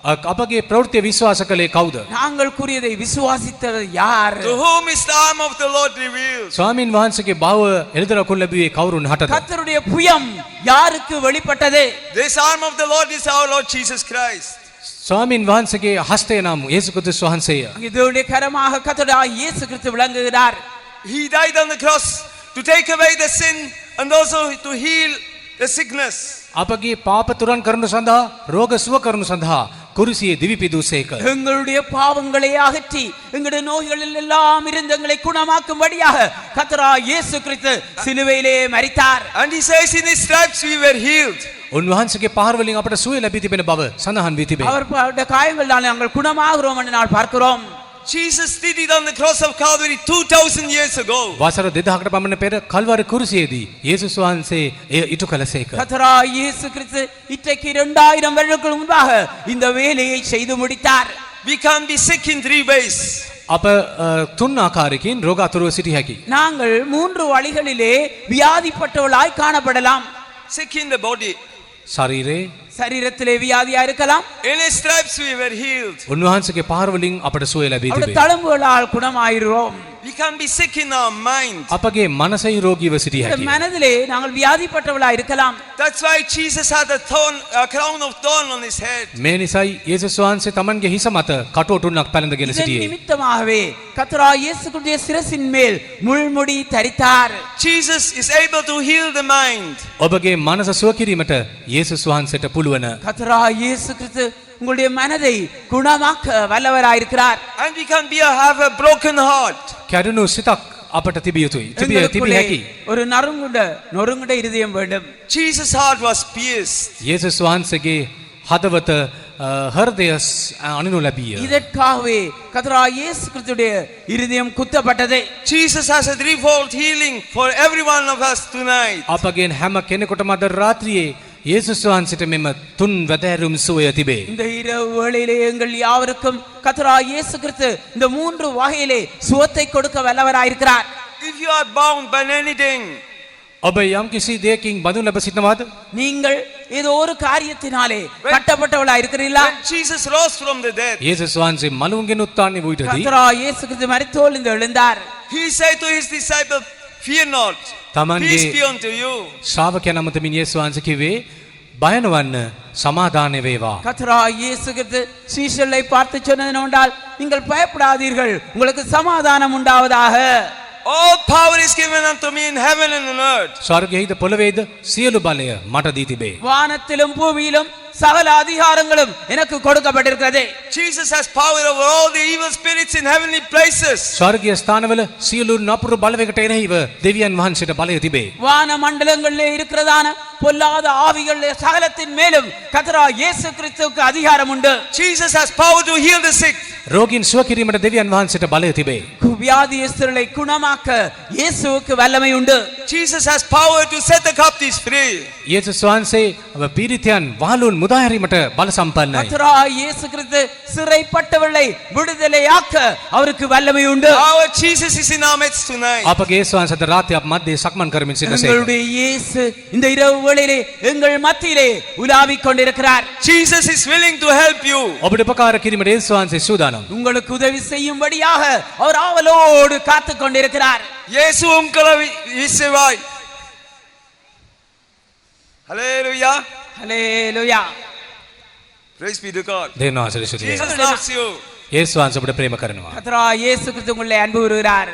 අපගේ ප්‍රවෘත්ති විශ්වාස කළේ කවුද? நாங்கள் கூறியதை விசுவாசித்தவர் யார்? To whom is the arm of the Lord revealed? ස්වාමින් වහන්සේගේ බව එළිදරව් ලැබුවේ කවුරුන් හටද? கர்த்தருடைய புயம் யாருக்கு வெளிப்பட்டது? This arm of the Lord is our Lord Jesus Christ. ස්වාමින් වහන්සේගේ හස්තය නම් යේසුස් ක්‍රිස්තුස් වහන්සේය. அங்கே தேவனுடைய கரமாக கர்த்தராகிய இயேசு கிறிஸ்து விளங்குகிறார். He died on the cross to take away the sin and also to heal the sickness. අපගේ පාප තුරන් කරනු සඳහා රෝග සුව කරනු සඳහා කුරුසියේ දිවි පිදූසේක. எங்களுடைய பாவங்களை அகற்றி எங்களுடைய நோய்களில் எல்லாம் இருந்து எங்களை குணமாக்கும்படியாக கர்த்தராகிய இயேசு கிறிஸ்து சிலுவையிலே மரித்தார். And he says, in his stripes we were healed. උන්වහන්සේගේ පහර වලින් අපට සුවය ලැබී තිබෙන බව සඳහන් වී තිබේ. அவருடைய காயங்களால் நாங்கள் குணமாகிறோம் என்று நான் பார்க்கிறோம். Jesus did it on the cross of Calvary 2000 years ago. වසර 2000කට පමණ පෙර කල්වාරි කුරුසියේදී යේසුස් වහන්සේ එය ඉටු කළසේක. கர்த்தராகிய இயேசு கிறிஸ்து இன்றைக்கு 2000 வருடங்களுக்கு முன்பாக இந்த வேலையை செய்து முடித்தார். We can be sick in 3 ways. අප තුන් ආකාරයකින් රෝග අතුරුව සිටිය හැකි. நாங்கள் 3 வழிகளிலே வியாதிப்பட்டவர்களாய் காணப்படலாம். Sick in the body. ශරීරේ சரீரத்திலே வியாதியா இருக்கலாம். In his stripes we were healed. උන්වහන්සේගේ පහර වලින් අපට සුවය ලැබී அவருடைய තිබේ. தழும்புகளால் குணமாகிறோம். We can be sick in our mind. අපගේ මනසෙහි රෝගීව සිටිය இந்த හැකියි. மனதிலே நாங்கள் வியாதிப்பட்டவர்களாய் இருக்கலாம். That's why Jesus had a crown of thorn on his head. මේ නිසයි යේසුස් වහන්සේ තමන්ගේ හිස මත කටුවටුන්නක් පැලඳගෙන இதன் සිටියේ. நிமித்தமாகவே கர்த்தராகிய இயேசு கிறிஸ்துவின் சிரசின் மேல் முள்முடி தரித்தார். Jesus is able to heal the mind. ඔබගේ මනස සුව කිරීමට යේසුස් වහන්සේට පුළුවන්. கர்த்தராகிய இயேசு கிறிஸ்து உங்களுடைய மனதை குணமாக்க வல்லவராயிருக்கிறார். And we can have a broken heart. කැඩුණු සිතක් අපට තිබිය යුතුයි. තිබිය எங்களுக்குள்ளே හැකි. ஒரு நொறுங்குண்ட இருதயம் வேண்டும். Jesus' heart was pierced. යේසුස් වහන්සේගේ හදවත හෘදය අනිනු ලැබිය. இதற்காகவே கர்த்தராகிய இயேசு கிறிஸ்துடைய இருதயம் குத்தப்பட்டது. Jesus has a threefold healing for every one of us tonight. අපගෙන් හැම කෙනෙකුටම අද රාත්‍රියේ යේසුස් වහන්සේට මෙම තුන් වැදෑරුම් සුවය තිබේ. இந்த இரவு வேளையிலே எங்கள் யாவருக்கும் கர்த்தராகிய இயேசு கிறிஸ்து இந்த மூன்று வகையிலே சுகத்தை கொடுக்க வல்லவராயிருக்கிறார். If you are bound by anything, ඔබ යම් කිසි දෙයකින් බඳුන් ලැබ සිටිනවාද? நீங்கள் ஏதோ ஒரு காரியத்தினாலே கட்டப்பட்டவளாய் இருக்கிறீர்களா? when Jesus rose from the dead, යේසුස් වහන්සේ මළුන්ගෙන් උත්ථානය වූ විටදී கர்த்தராகிய இயேசு கிறிஸ்து மரித்தோலிந்து எழுந்தார். he said to his disciples, fear not, තමන්ගේ peace be unto you. ශ්‍රාවකයන් අමතමින් යේසුස් වහන්සේ කිව්වේ බය නොවන්න සමාදානය වේවා. கர்த்தராகிய இயேசு கிறிஸ்து சீஷர்களை பார்த்து சொன்னது என்னவென்றால், நீங்கள் பயப்படாதீர்கள், உங்களுக்கு சமாதானம் உண்டாவதாக. All power is given unto me in heaven and on earth. ස්වර්ගයේද පොළොවේද සියලු බලය මට දී තිබේ. வானத்திலும் பூமியிலும் சகல அதிகாரங்களும் எனக்கு கொடுக்கப்பட்டிருக்கிறது. Jesus has power over all the evil spirits in heavenly places. ස්වර්ගීය ස්ථානවල සියලු නපුරු බලවේගට එරෙහිව දෙවියන් වහන්සේට බලය තිබේ. வான மண்டலங்களிலே இருக்கிறதான பொல்லாத ஆவிகள் சகலத்தின் மேலும் கர்த்தராகிய இயேசு கிறிஸ்துவுக்கு அதிகாரம் உண்டு. Jesus has power to heal the sick. රෝගීන් සුව කිරීමට දෙවියන් වහන්සේට බලය තිබේ. வியாதியஸ்தர்களை குணமாக்க இயேசுவுக்கு வல்லமை உண்டு. Jesus has power to set the captives free. යේසුස් වහන්සේ පීඩිතයන් වහලුන් මුදා හැරීමට බල සම්පන්නයි. கர்த்தராகிய இயேசு கிறிஸ்து சிறைப்பட்டவர்களை விடுதலையாக்க அவருக்கு வல்லமை உண்டு. Our Jesus is in our midst tonight. අපගේ යේසුස් වහන්සේ අද රාත්‍රියේ අප මැද්දේ සක්මන් කරමින් සිටිනසේ. எங்களுடைய இயேசு இந்த இரவு வேளையிலே எங்கள் மத்தியிலே உலாவிக் கொண்டிருக்கிறார். Jesus is willing to help you. ඔබට උපකාර කිරීමට යේසුස් වහන්සේ සූදානම්. உங்களுக்கு உதவி செய்யும்படியாக அவர் ஆவலோடு காத்துக் கொண்டிருக்கிறார். 예수 උංකල විශ්සවයි. Hallelujah. Hallelujah. Praise be to God. දෙවියන් වහන්සේට ස්තුතියි. Jesus loves you. යේසුස් වහන්සේ ඔබට ප්‍රේම කරනවා. கர்த்தராகிய இயேசு கிறிஸ்து உங்களை அன்பு கூறுகிறார்.